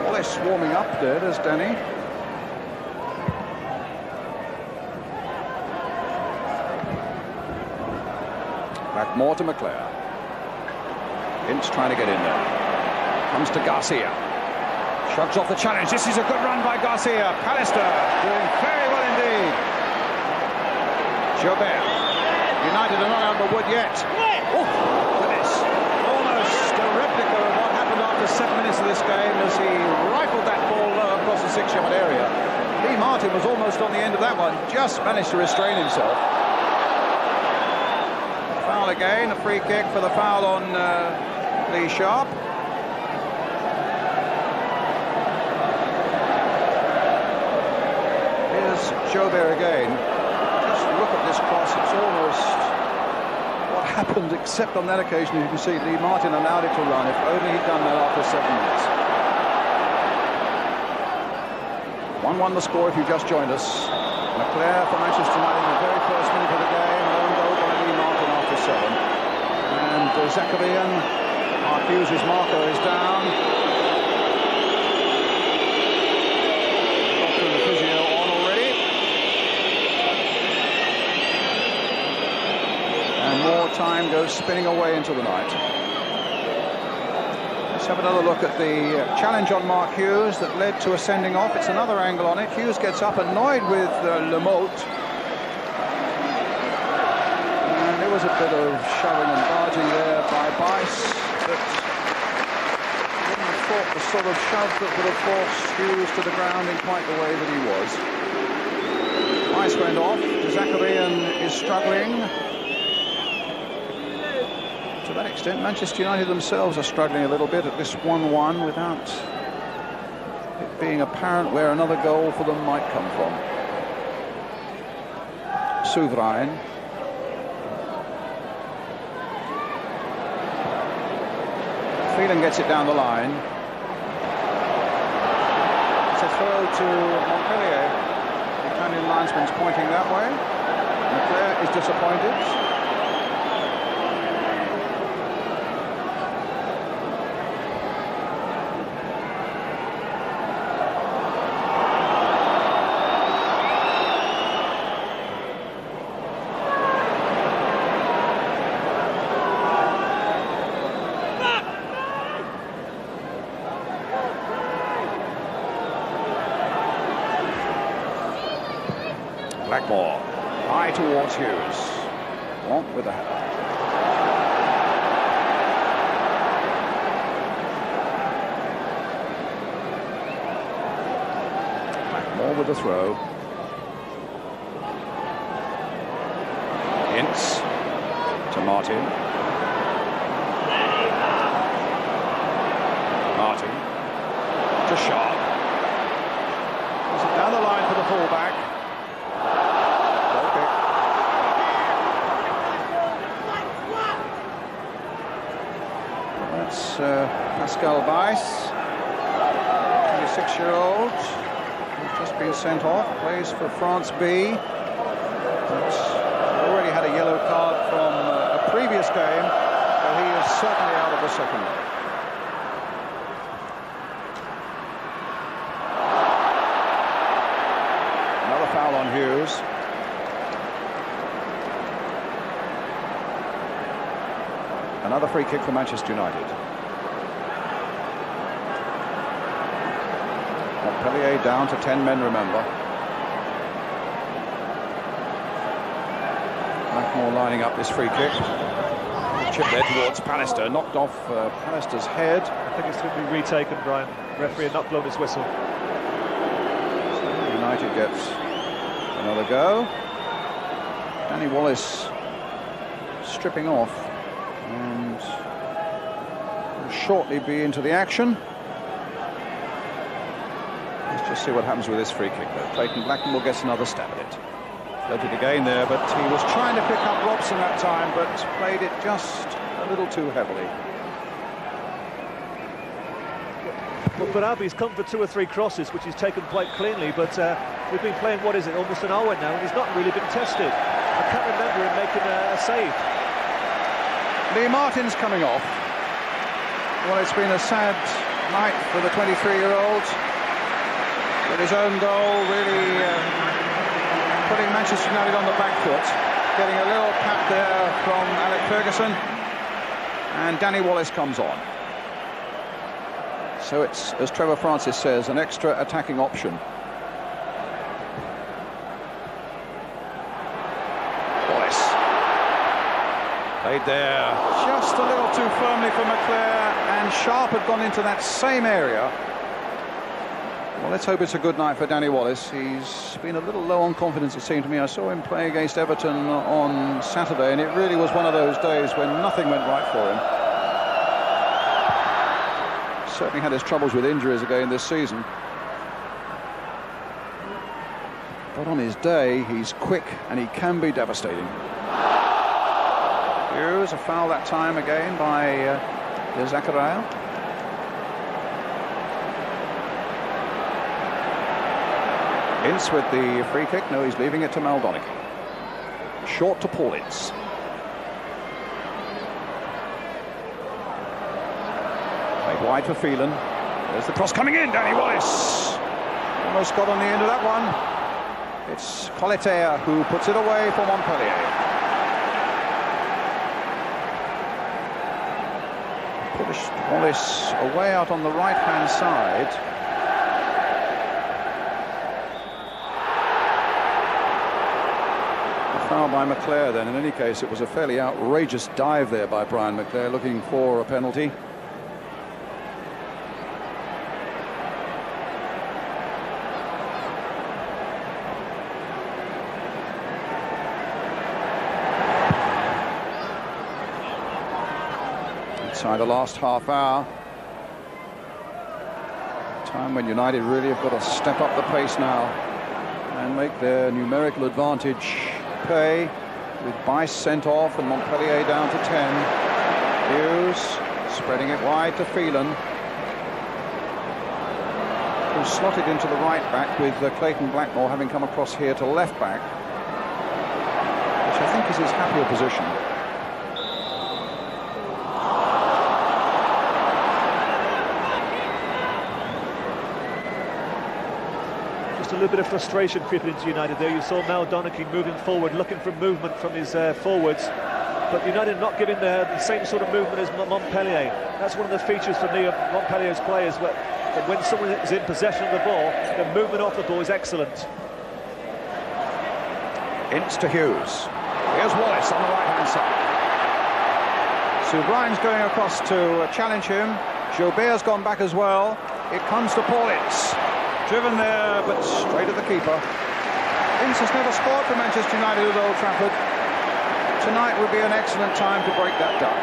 Wallace warming up there, there's Danny. Back more to McClare. Ince trying to get in there. Comes to Garcia. Shrugs off the challenge. This is a good run by Garcia. Pallister doing very well indeed. Joubert. United are not out of the wood yet. Oh, goodness. Almost a replica of what happened after 7 minutes of this game as he rifled that ball low across the 6-yard area. Lee Martin was almost on the end of that one, just managed to restrain himself. Foul again, a free kick for the foul on Lee Sharp. Here's Joubert again. Look at this cross, it's almost what happened, except on that occasion you can see Lee Martin allowed it to run. If only he'd done that after 7 minutes. 1-1 the score if you just joined us. McClare for Manchester United in the very first minute of the game, own goal by Lee Martin after 7. And Zakarian, Mark Hughes' marker, is down. Doctor and the physio on already. And more time goes spinning away into the night. Let's have another look at the challenge on Mark Hughes that led to a sending off. It's another angle on it. Hughes gets up annoyed with Lemote. And there was a bit of shoving and barging there by Bice, but I wouldn't have thought the sort of shove that would have forced Hughes to the ground in quite the way that he was. Bice went off. Zakarian is struggling to that extent, Manchester United themselves are struggling a little bit at this 1-1 without it being apparent where another goal for them might come from. Souverain. Phelan gets it down the line. It's a throw to Montpellier. The Italian linesman's pointing that way. Leclerc is disappointed. Blackmore, high towards Hughes. Won't with a header. Blackmore with the throw. Ince to Martin. Martin to Sharp. Is it down the line for the fullback? Pascal Weiss, 26-year-old, who's just been sent off, plays for France B. But already had a yellow card from a previous game, so he is certainly out of the second leg. Another foul on Hughes. Another free kick for Manchester United. Montpellier down to 10 men, remember. Blackmore lining up this free kick. Chip there towards Pallister, knocked off Pallister's head. I think it's going to be retaken, Brian. Referee had not blown his whistle. So United gets another go. Danny Wallace stripping off and will shortly be into the action. Let's just see what happens with this free kick, though. Clayton Blackmore gets another stab at it. Floated again there, but he was trying to pick up Robson that time, but played it just a little too heavily. Well, Barabi's come for 2 or 3 crosses, which he's taken quite cleanly, but we've been playing, what is it, almost an hour now, and he's not really been tested. I can't remember him making a save. Lee Martin's coming off. Well, it's been a sad night for the 23-year-old. With his own goal really putting Manchester United on the back foot. Getting a little pat there from Alec Ferguson. And Danny Wallace comes on. So it's, as Trevor Francis says, an extra attacking option. Wallace. Played there just a little too firmly for McClare, and Sharp had gone into that same area. Well, let's hope it's a good night for Danny Wallace. He's been a little low on confidence, it seemed to me. I saw him play against Everton on Saturday, and it really was one of those days when nothing went right for him. Certainly had his troubles with injuries again this season. But on his day, he's quick and he can be devastating. Here's a foul that time again by Zakaria. Ince with the free kick. No, he's leaving it to Maldonic. Short to Paul Ince. Played wide for Phelan. There's the cross coming in. Danny Wallace almost got on the end of that one. It's Colleter who puts it away for Montpellier. Pushed Wallace away out on the right-hand side. Foul by McClare then. In any case, it was a fairly outrageous dive there by Brian McClare, looking for a penalty. inside the last half hour. Time when United really have got to step up the pace now and make their numerical advantage pay, with Bice sent off and Montpellier down to 10. Hughes spreading it wide to Phelan, who's slotted into the right back, with Clayton Blackmore having come across here to left back, which I think is his happier position. Just a little bit of frustration creeping into United there. You saw Mal Donaghy moving forward, looking for movement from his forwards, but United not giving the same sort of movement as Montpellier. That's one of the features for me of Montpellier's players, that when someone is in possession of the ball, the movement off the ball is excellent. Ince to Hughes. Here's Wallace on the right-hand side. Souvrain's going across to challenge him. Gilbert's gone back as well. It comes to Paul Ince. Driven there, but straight at the keeper. Ince has never scored for Manchester United at Old Trafford. Tonight would be an excellent time to break that duck.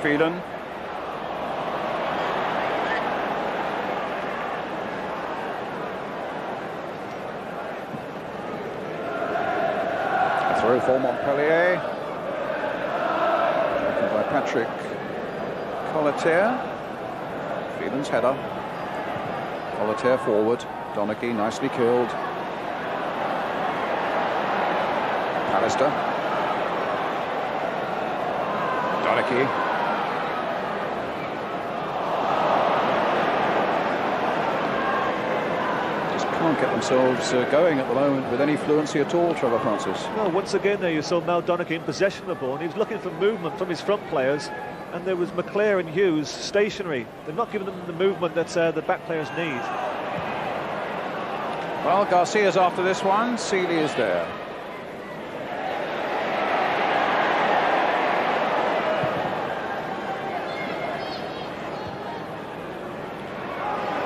Phelan. A throw for Montpellier. Taken by Patrick Colleterre. Phelan's header. Colleterre forward. Donaghy nicely killed. Pallister. Donaghy. Just can't get themselves going at the moment with any fluency at all, Trevor Francis. No, once again there you saw Mal Donaghy in possession of the ball, and he was looking for movement from his front players, and there was McClare and Hughes stationary. They're not giving them the movement that the back players need. Well, Garcia's after this one. Seeley is there.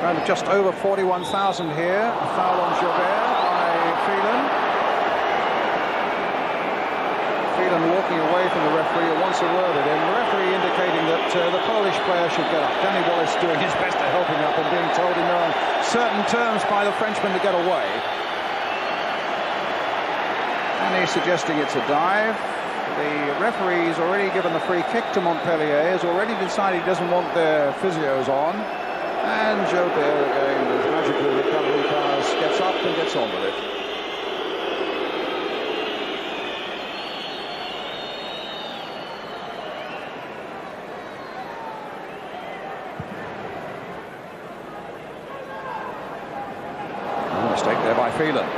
Around just over 41,000 here. A foul on Gilbert by Phelan. Phelan walking away from the referee, who wants a word at him. The referee indicating that the Polish player should get up. Danny Wallace doing his best to help him up and being told in no certain terms by the Frenchman to get away. And he's suggesting it's a dive. The referee's already given the free kick to Montpellier, has already decided he doesn't want their physios on. And Gilbert, again, with magical recovery powers, gets up and gets on with it. Mistake there by Phelan.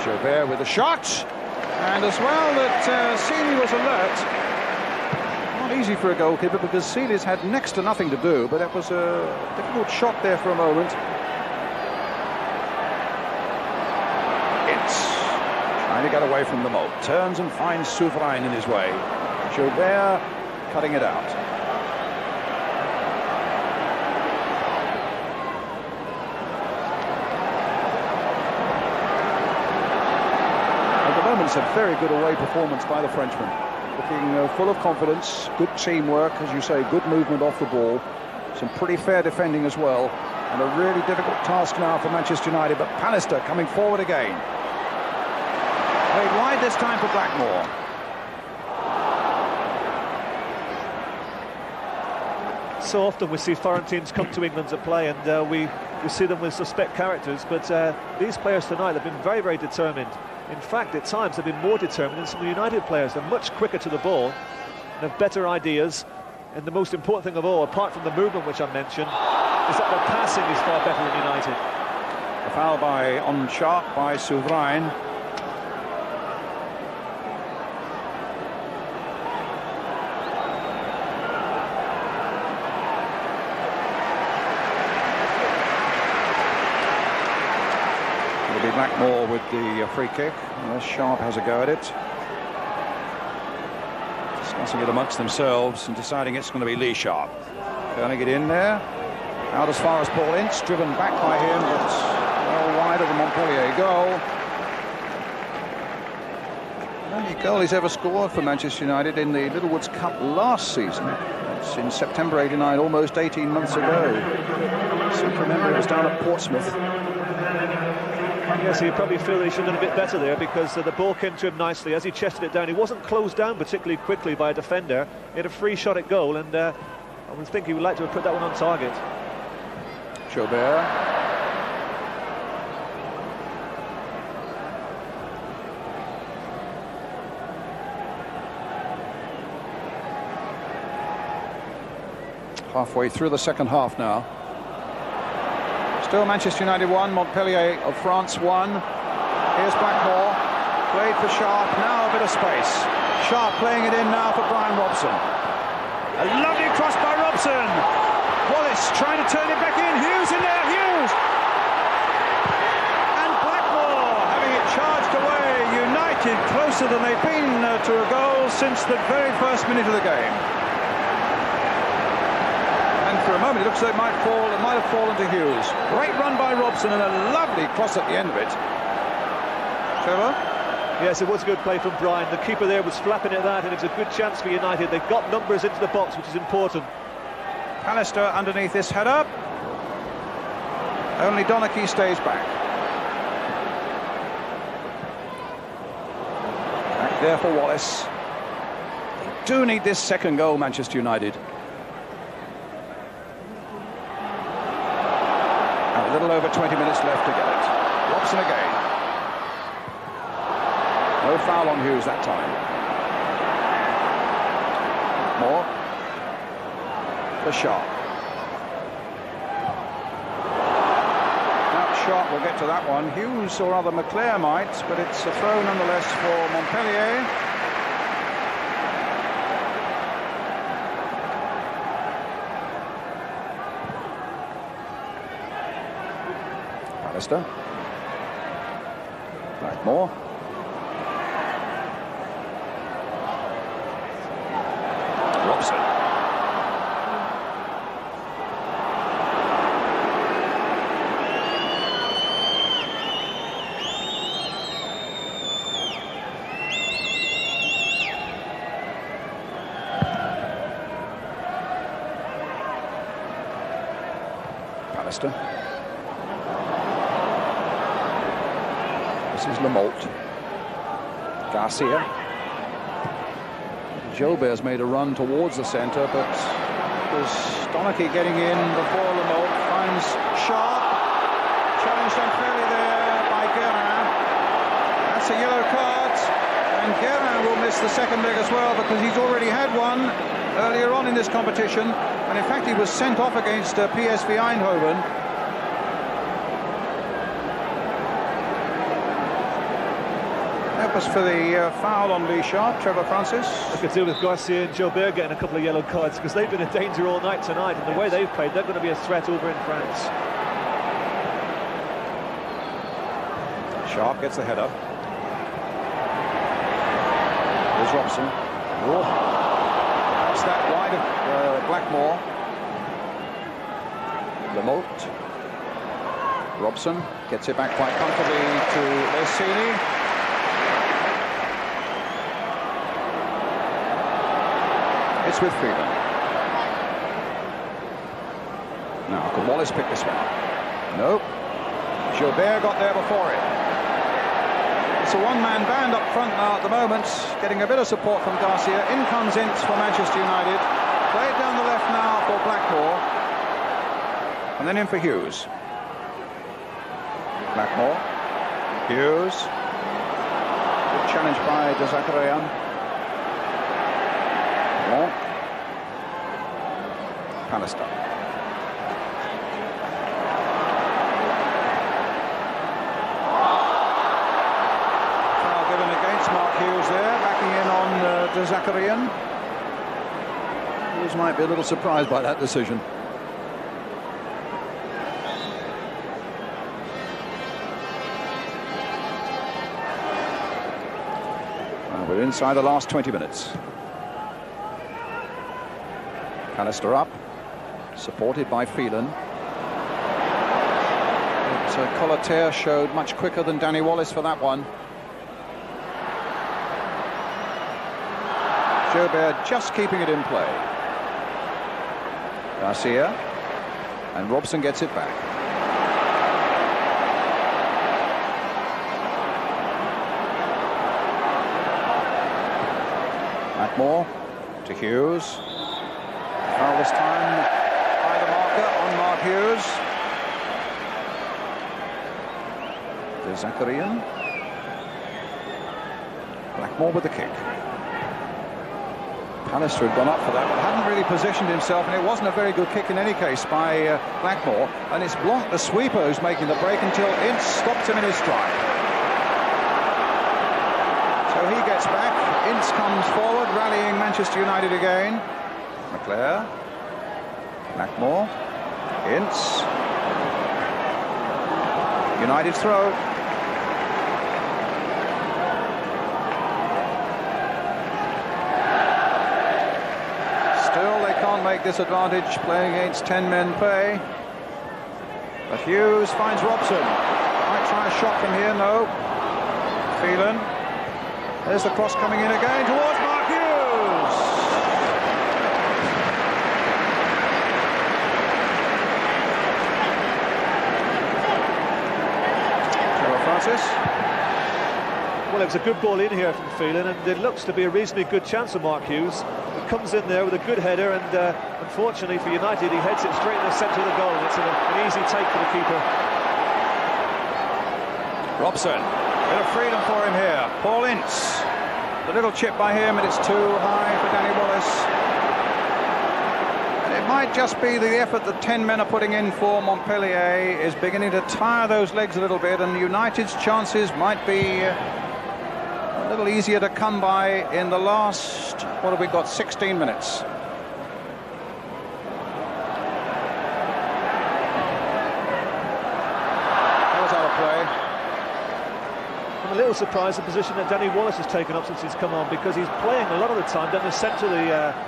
Gilbert with a shot, and as well that Seeley was alert. Not easy for a goalkeeper, because Seeley's had next to nothing to do, but it was a difficult shot there for a moment. It's trying to get away from the mob. Turns and finds Souvrain in his way. Gilbert cutting it out. It's a very good away performance by the Frenchman. Looking full of confidence, good teamwork, as you say, good movement off the ball. Some pretty fair defending as well. And a really difficult task now for Manchester United, but Pallister coming forward again. Played wide this time for Blackmore. So often we see foreign teams come to England to play, and we see them with suspect characters, but these players tonight have been very, very determined. In fact, at times they've been more determined than some of the United players. They're much quicker to the ball and have better ideas. And the most important thing of all, apart from the movement which I mentioned, is that their passing is far better than United. A foul on Sharp by Souvrain. Blackmore with the free kick, unless Sharp has a go at it. Discussing it amongst themselves and deciding it's going to be Lee Sharp. Going to get in there. Out as far as Paul Ince, driven back by him, but well wide of the Montpellier goal. Only goal he's ever scored for Manchester United in the Littlewoods Cup last season. It's in September '89, almost 18 months ago. I seem to remember it was down at Portsmouth. Yes, he'd probably feel that he should have done a bit better there, because the ball came to him nicely as he chested it down. He wasn't closed down particularly quickly by a defender. He had a free shot at goal, and I would think he would like to have put that one on target. Gilbert. Halfway through the second half now. Still Manchester United 1, Montpellier of France 1. Here's Blackmore, played for Sharp, now a bit of space. Sharp playing it in now for Brian Robson. A lovely cross by Robson. Wallace trying to turn it back in, Hughes in there, Hughes! And Blackmore having it charged away. United closer than they've been to a goal since the very first minute of the game. For a moment it looks like it might have fallen to Hughes. Great run by Robson and a lovely cross at the end of it. Trevor? Yes, it was a good play from Brian. The keeper there was flapping at that, and it's a good chance for United. They've got numbers into the box, which is important. Pallister underneath this header. Only Donachie stays back. Back there for Wallace. They do need this second goal, Manchester United. A little over 20 minutes left to get it. Robson again. No foul on Hughes that time. More. For Sharp. That shot, we'll get to that one. Hughes, or rather McClare might, but it's a throw nonetheless for Montpellier. Pallister. Blackmore. Robson. Pallister. This is Lamalt. Garcia. Gilbert's made a run towards the centre, but it was Donachie getting in before Lamalt finds Sharp. Challenged unfairly there by Guérin. That's a yellow card, and Guérin will miss the second leg as well, because he's already had one earlier on in this competition, and in fact he was sent off against PSV Eindhoven. Was for the foul on Lee Sharp, Trevor Francis. I could do with Garcia and Gilbert getting a couple of yellow cards, because they've been in danger all night tonight, and the way they've played, they're going to be a threat over in France. Sharp gets the header. Here's Robson. Oh. That's that wide of Blackmore. Lamalt. Robson gets it back quite comfortably to Orsini. It's with Freeman. Now, could Wallace pick this one up? Nope. Gilbert got there before it. It's a one-man band up front now at the moment, getting a bit of support from Garcia. In comes Ince for Manchester United. Played down the left now for Blackmore. And then in for Hughes. Blackmore. Hughes. Good challenge by De Zakarian. Pallister. Foul given against Mark Hughes there, backing in on De Zakarian. Hughes might be a little surprised by that decision. Well, we're inside the last 20 minutes. Pallister up, supported by Phelan. But Colater showed much quicker than Danny Wallace for that one. Joubert just keeping it in play. Garcia, and Robson gets it back. Blackmore to Hughes. Foul this time by the marker on Mark Hughes. To Zakarian. Blackmore with the kick. Pallister had gone up for that, but hadn't really positioned himself, and it wasn't a very good kick in any case by Blackmore, and it's blocked the sweeper who's making the break until Ince stops him in his stride. So he gets back, Ince comes forward, rallying Manchester United again. McClare, Blackmore, Ince. United throw. Make this advantage playing against 10 men play, but Hughes finds Robson. Might try a shot from here. No. Phelan, there's the cross coming in again towards Mark Hughes. Trevor Francis. Well, it was a good ball in here from Phelan, and it looks to be a reasonably good chance for Mark Hughes. He comes in there with a good header, and unfortunately for United, he heads it straight in the centre of the goal. It's an easy take for the keeper. Robson, bit of freedom for him here. Paul Ince, the little chip by him, and it's too high for Danny Wallace. And it might just be the effort that 10 men are putting in for Montpellier is beginning to tire those legs a little bit, and United's chances might be a little easier to come by in the last, what have we got, 16 minutes. That was out of play. I'm a little surprised the position that Danny Wallace has taken up since he's come on, because he's playing a lot of the time down the centre of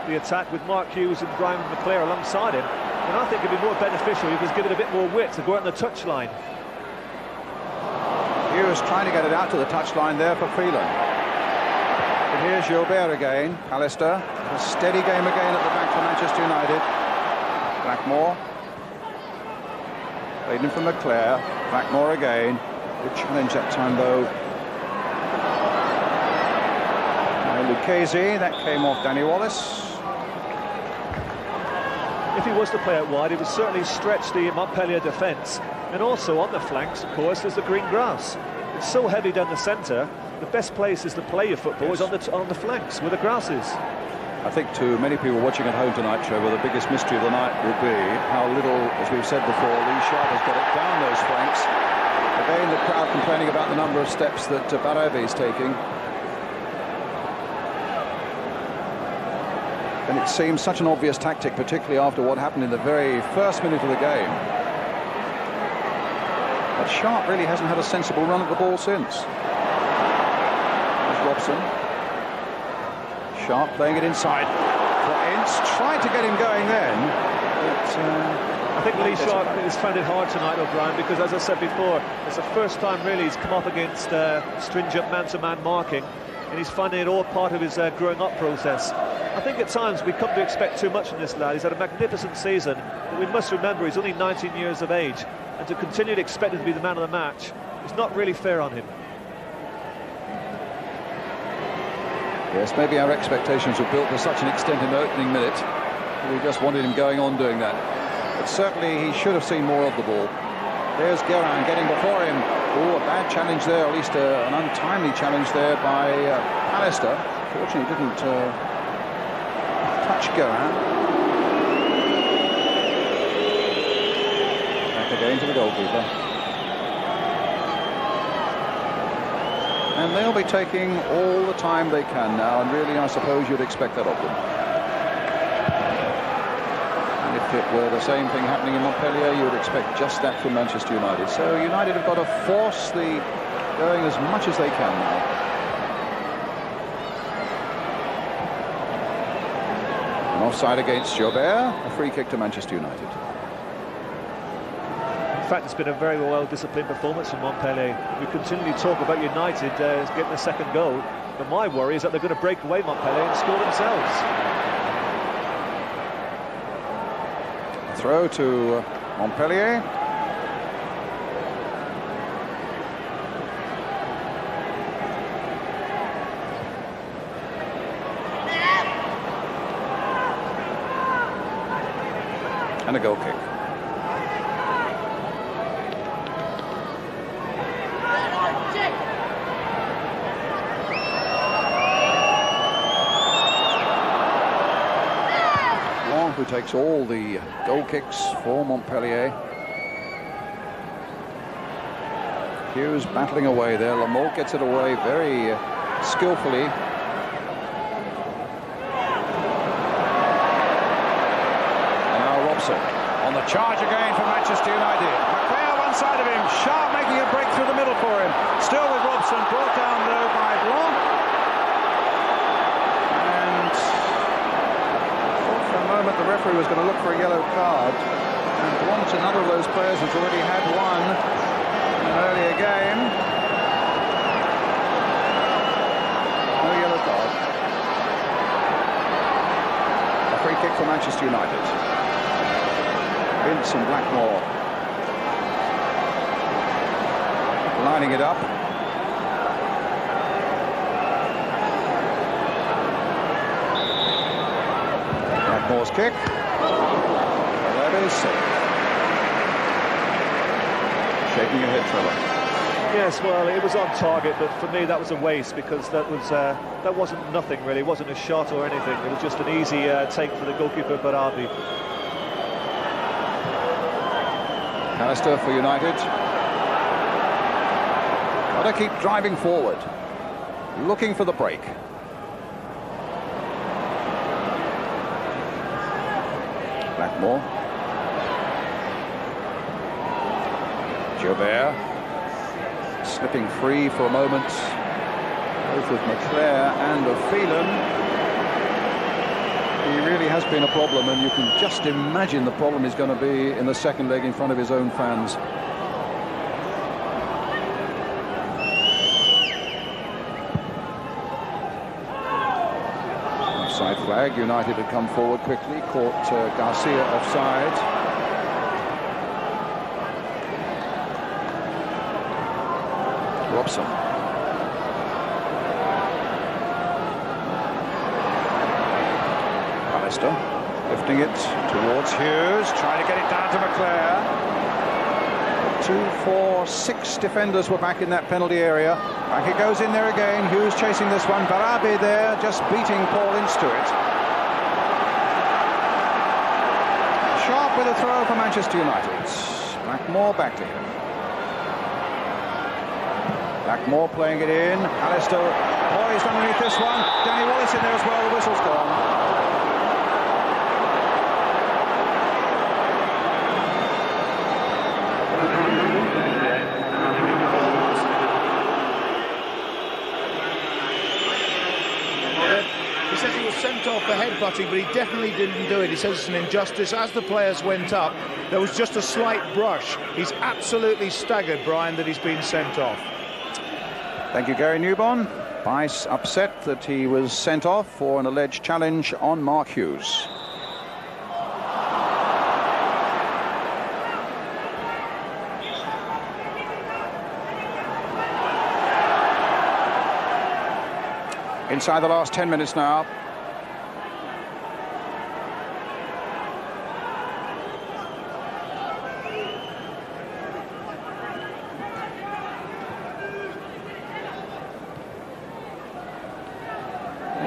the attack with Mark Hughes and Graham McClare alongside him. And I think it'd be more beneficial if he was given a bit more width to go out on the touchline. Hughes trying to get it out to the touchline there for Phelan. But here's Joubert again. Pallister, a steady game again at the back for Manchester United. Blackmore. Played in from McClare. Blackmore again. Good challenge that time though. Now Lucchesi, that came off Danny Wallace. If he was to play out wide, it would certainly stretch the Montpellier defence. And also on the flanks, of course, there's the green grass. It's so heavy down the centre. The best places to play your football is on the flanks, where the grass is. I think to many people watching at home tonight, Trevor, the biggest mystery of the night will be how little, as we've said before, Lee Sharp has got it down those flanks. Again, the crowd complaining about the number of steps that Barabé is taking. And it seems such an obvious tactic, particularly after what happened in the very first minute of the game. But Sharp really hasn't had a sensible run at the ball since. There's Robson. Sharp playing it inside. Ince tried to get him going then. But, I think Lee Sharp has found it hard tonight, O'Brien, because as I said before, it's the first time really he's come up against stringent man-to-man marking, and he's finding it all part of his growing up process. I think at times we come to expect too much from this lad. He's had a magnificent season, but we must remember he's only 19 years of age, and to continue to expect him to be the man of the match is not really fair on him. Yes, maybe our expectations were built to such an extent in the opening minute. We just wanted him going on doing that. But certainly he should have seen more of the ball. There's Guerin getting before him. Oh, a bad challenge there, at least an untimely challenge there by Pallister. Fortunately, didn't touch Guerin. Back again to the goalkeeper. And they'll be taking all the time they can now, and really, I suppose you'd expect that of them. And if it were the same thing happening in Montpellier, you would expect just that from Manchester United. So United have got to force the going as much as they can now. An offside against Joubert, a free kick to Manchester United. In fact, it's been a very well-disciplined performance from Montpellier. We continually talk about United getting the second goal, but my worry is that they're going to break away Montpellier and score themselves. Throw to Montpellier. And a goal kick. Who takes all the goal kicks for Montpellier. Hughes battling away there. Lamort gets it away very skillfully. And now Robson on the charge again for Manchester United. McClare one side of him. Sharp making a break through the middle for him. Still with Robson, brought down low by Blanc. The referee was going to look for a yellow card, and Blanc, another of those players who's already had one in an earlier game. No yellow card. A free kick for Manchester United. Vince and Blackmore lining it up. Moore's kick. That is shaking your head, Trevor. Yes, well, it was on target, but for me that was a waste, because that wasn't nothing really. It wasn't a shot or anything. It was just an easy take for the goalkeeper, Barabi. Pallister for United. Got to keep driving forward, looking for the break. Blackmore. Gilbert slipping free for a moment, both with McClare and of Phelan. He really has been a problem, and you can just imagine the problem is going to be in the second leg in front of his own fans. Offside flag. United had come forward quickly, caught Garcia offside. Robson. Pallister lifting it towards Hughes, trying to get it down to McClare. 2, 4, 6 defenders were back in that penalty area. Back it goes in there again. Hughes chasing this one. Barabi there, just beating Paul Ince to it. Sharp with a throw for Manchester United. Blackmore back to him. Blackmore playing it in. Pallister poised underneath this one. Danny Wallace in there as well. The whistle's gone. He says he was sent off for headbutting, but he definitely didn't do it. He says it's an injustice. As the players went up, there was just a slight brush. He's absolutely staggered, Brian, that he's been sent off. Thank you, Gary Newborn. Bice upset that he was sent off for an alleged challenge on Mark Hughes. Inside the last 10 minutes now.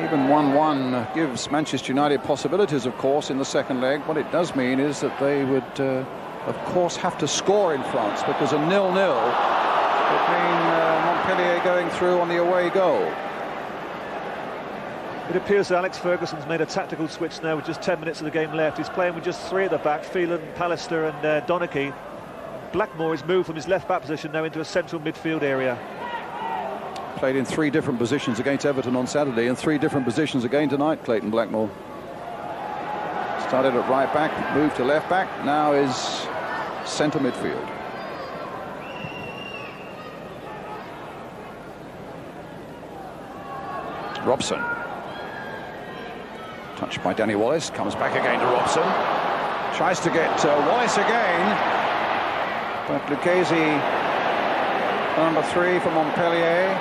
Even 1-1 gives Manchester United possibilities, of course, in the second leg. What it does mean is that they would, of course, have to score in France, because a 0-0 would mean Montpellier going through on the away goal. It appears that Alex Ferguson's made a tactical switch now with just 10 minutes of the game left. He's playing with just 3 at the back, Phelan, Pallister and Donachie. Blackmore has moved from his left-back position now into a central midfield area. Played in 3 different positions against Everton on Saturday and 3 different positions again tonight, Clayton Blackmore. Started at right back, moved to left back, now is centre midfield. Robson. Touched by Danny Wallace, comes back again to Robson. Tries to get Wallace again. But Lucchesi, number 3 for Montpellier,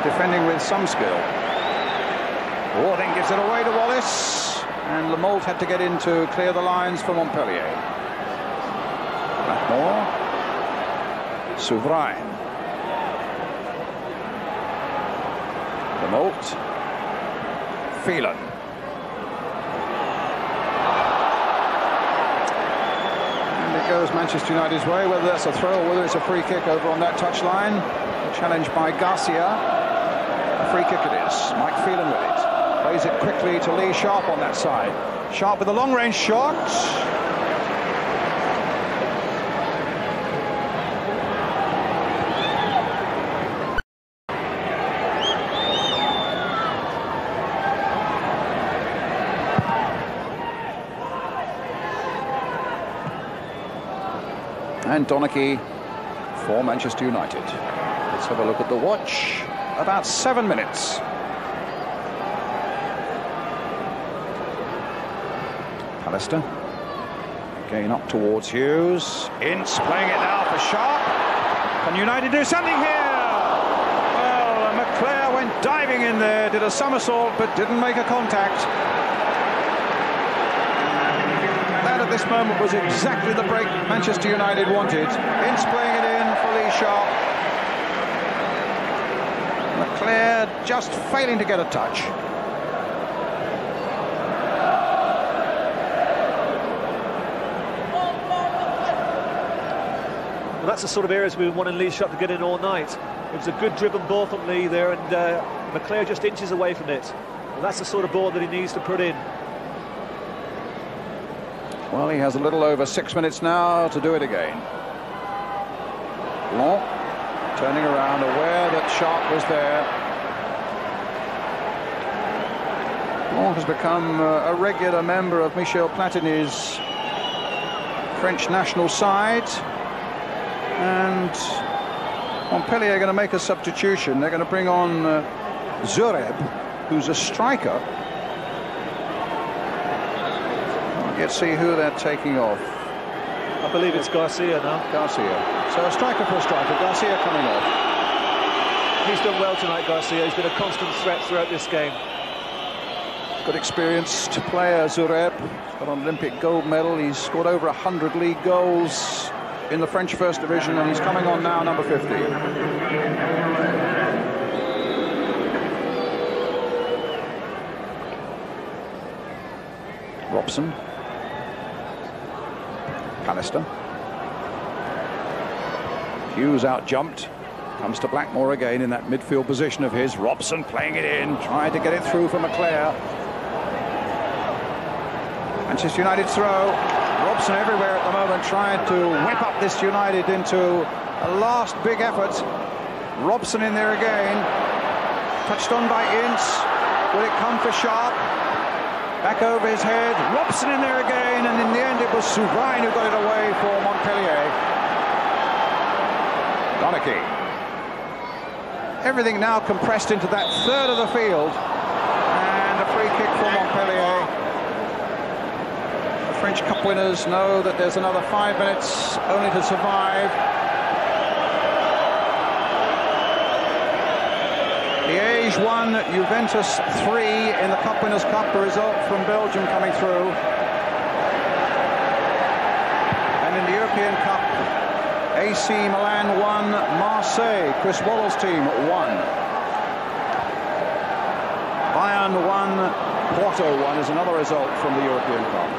defending with some skill. Warding gives it away to Wallace, and Lemalt had to get in to clear the lines for Montpellier. Blackmore, Souverain, Lemalt, Phelan. And it goes Manchester United's way, whether that's a throw or whether it's a free kick over on that touchline. Challenged by Garcia. A free kick it is. Mike Phelan with it. Plays it quickly to Lee Sharp on that side. Sharp with a long-range shot. And Donachie for Manchester United. Let's have a look at the watch. About 7 minutes. Pallister. Again up towards Hughes. Ince playing it now for Sharp. Can United do something here? Well, McClare went diving in there, did a somersault, but didn't make a contact. That at this moment was exactly the break Manchester United wanted. Ince playing it in for Lee Sharp. McClare just failing to get a touch. Well, that's the sort of areas we want Lee Sharp to get in all night. It was a good driven ball from Lee there, and McClare just inches away from it. Well, that's the sort of ball that he needs to put in. Well, he has a little over 6 minutes now to do it again. Blanc turning around, aware that Sharp was there. Blanc has become a regular member of Michel Platini's French national side. And Montpellier are going to make a substitution. They're going to bring on Zureb, who's a striker. Let's see who they're taking off. I believe it's Garcia now. Garcia. So a striker for a striker. Garcia coming off. He's done well tonight, Garcia. He's been a constant threat throughout this game. Good experienced player, Zureb. He's got an Olympic gold medal. He's scored over 100 league goals in the French First Division, and he's coming on now, number 50. Robson. Pallister. Hughes out-jumped. Comes to Blackmore again in that midfield position of his. Robson playing it in, trying to get it through for McClare. Manchester United throw. Robson everywhere at the moment, trying to whip up this United into a last big effort. Robson in there again. Touched on by Ince. Will it come for Sharp? Back over his head. Robson in there again, and in the end it was Souverain who got it away for Montpellier. Donachie. Everything now compressed into that third of the field, and a free kick for Montpellier. The French Cup winners know that there's another 5 minutes only to survive. Liège 1, Juventus 3 in the Cup Winners' Cup, a result from Belgium coming through. And in the European Cup, AC Milan 1, Marseille, Chris Waddle's team 1. Bayern 1, Porto 1 is another result from the European Cup.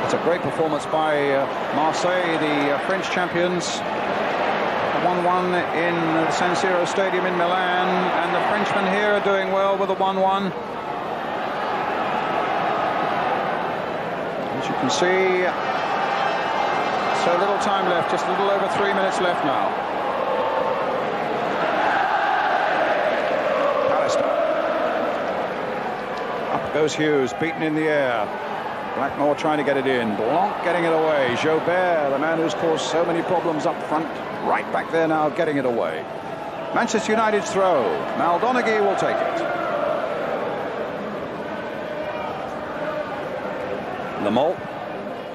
It's a great performance by Marseille, the French champions. 1-1 in the San Siro Stadium in Milan, and the Frenchmen here are doing well with a 1-1. As you can see, so little time left, just a little over 3 minutes left now. Pallister. Up goes Hughes, beaten in the air. Blackmore trying to get it in. Blanc getting it away. Jobert, the man who's caused so many problems up front, right back there now, getting it away. Manchester United's throw. Maldonaghy will take it. Lamont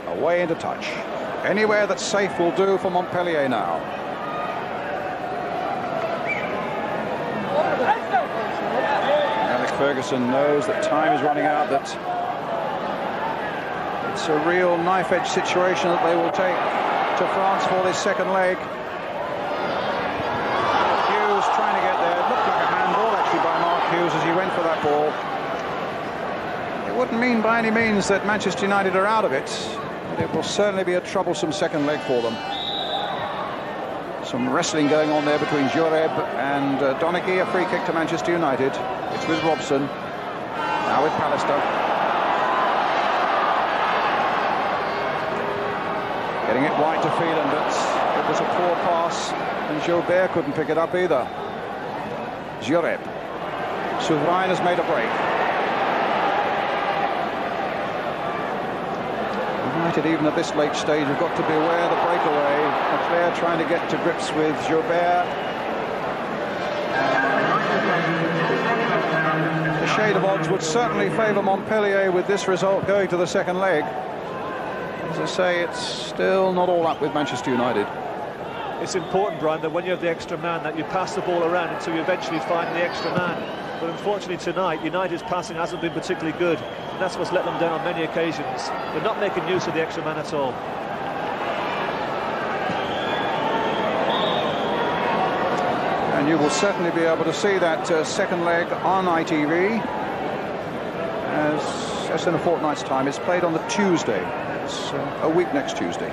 away into touch. Anywhere that's safe will do for Montpellier now. Alex Ferguson knows that time is running out, that it's a real knife-edge situation that they will take to France for this second leg. Hughes trying to get there. It looked like a handball actually by Mark Hughes as he went for that ball. It wouldn't mean by any means that Manchester United are out of it, but it will certainly be a troublesome second leg for them. Some wrestling going on there between Jureb and Donaghy. A free kick to Manchester United. It's with Robson. Now with Pallister. Getting it wide to Phelan, but it was a poor pass, and Jobert couldn't pick it up either. Jureb. Souverain has made a break. United, even at this late stage, have got to be aware of the breakaway. Leclerc trying to get to grips with Jobert. The shade of odds would certainly favour Montpellier with this result going to the second leg. As I say, it's still not all up with Manchester United. It's important, Brian, that when you have the extra man, that you pass the ball around until you eventually find the extra man. But unfortunately tonight, United's passing hasn't been particularly good, and that's what's let them down on many occasions. They're not making use of the extra man at all. And you will certainly be able to see that second leg on ITV as just in a fortnight's time. It's played on the Tuesday. It's a week next Tuesday.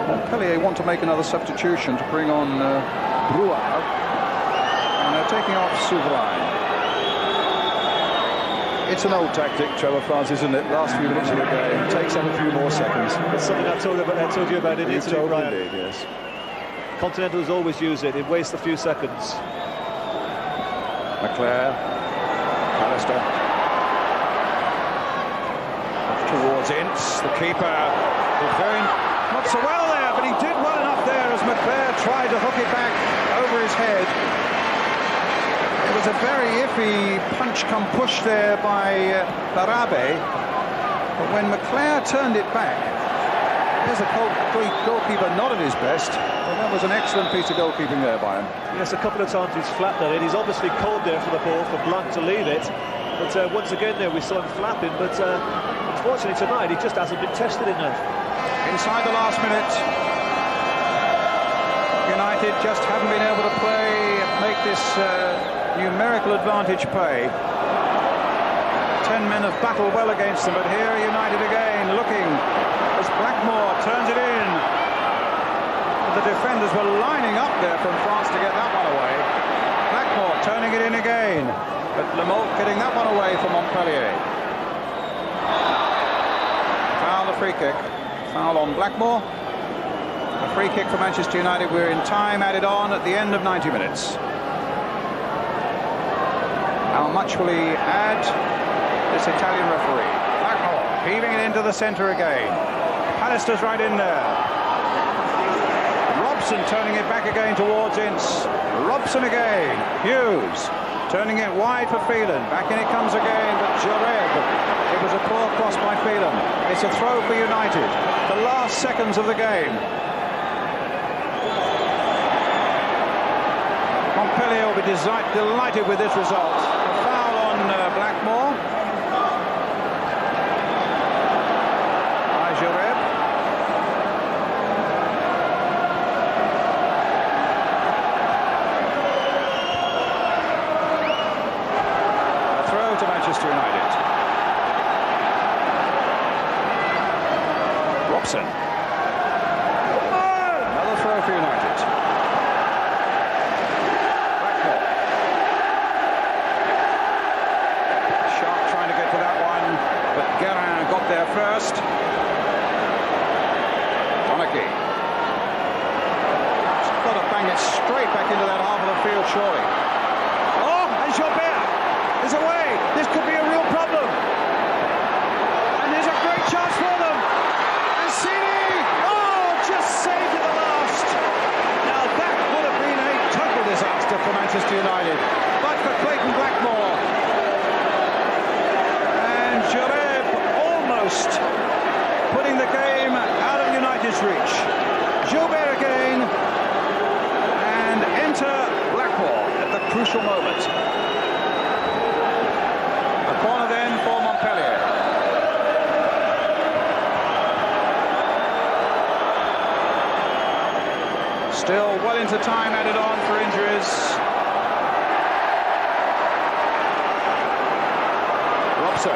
Montpellier want to make another substitution to bring on Brouard, and they're taking off Souverain. It's an old tactic, Trevor France, isn't it? Last few minutes of the game, takes up a few more seconds. It's something I told you about in Italy, Brian. Indeed, yes. Continentals always use it. It wastes a few seconds. Leclerc, Pallister. Towards Ince, the keeper did not so well there, but he did well enough there as Leclerc tried to hook it back over his head. It was a very iffy punch come push there by Barabe, but when Leclerc turned it back, there's a goalkeeper not at his best, but that was an excellent piece of goalkeeping there by him. Yes, a couple of times he's flapped at it. He's obviously called there for the ball for Blanc to leave it, but once again there we saw him flapping, but unfortunately tonight he just hasn't been tested enough. Inside the last minute, United just haven't been able to make this numerical advantage pay. 10 men have battled well against them, but here United again looking as Blackmore turns it in. The defenders were lining up there from France to get that one away. Blackmore turning it in again, but Lamont getting that one away for Montpellier. Foul, the free kick. Foul on Blackmore. A free kick for Manchester United. We're in time added on at the end of 90 minutes. How much will he add, this Italian referee? Blackmore heaving it into the centre again. Pallister's right in there. Robson turning it back again towards Ince. Robson again. Hughes turning it wide for Phelan. Back in it comes again, but Jureb. It was a poor cross by Phelan. It's a throw for United. The last seconds of the game. Montpellier will be delighted with this result. A foul on Blackmore. By Jureb. A throw to Manchester United. Robson. Another throw for United. Blackmore. Sharp trying to get to that one, but Guerin got there first. Donaghy. He's got to bang it straight back into that half of the field, surely. Oh, and Jobert is away. This could be a real problem. And there's a reach. Gilbert again, and enter Blackwell at the crucial moment. A corner then for Montpellier. Still well into time added on for injuries. Robson.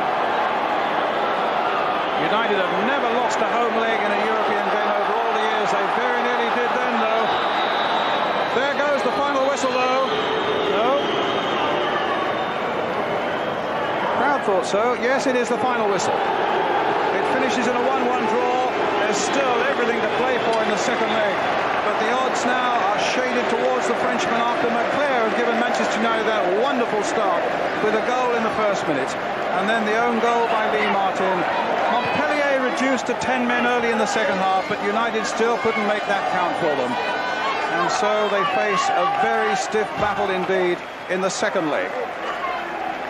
United have never lost a home leg in a European game over all the years. They very nearly did then, though. There goes the final whistle, though. No. Crowd thought so. Yes, it is the final whistle. It finishes in a 1-1 draw. There's still everything to play for in the second leg. But the odds now are shaded towards the Frenchman after Leclerc has given Manchester United that wonderful start with a goal in the first minute. And then the own goal by Lee Martin. Montpellier reduced to 10 men early in the second half, but United still couldn't make that count for them. And so they face a very stiff battle indeed in the second leg.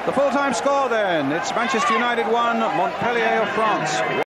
The full-time score then, it's Manchester United 1, Montpellier of France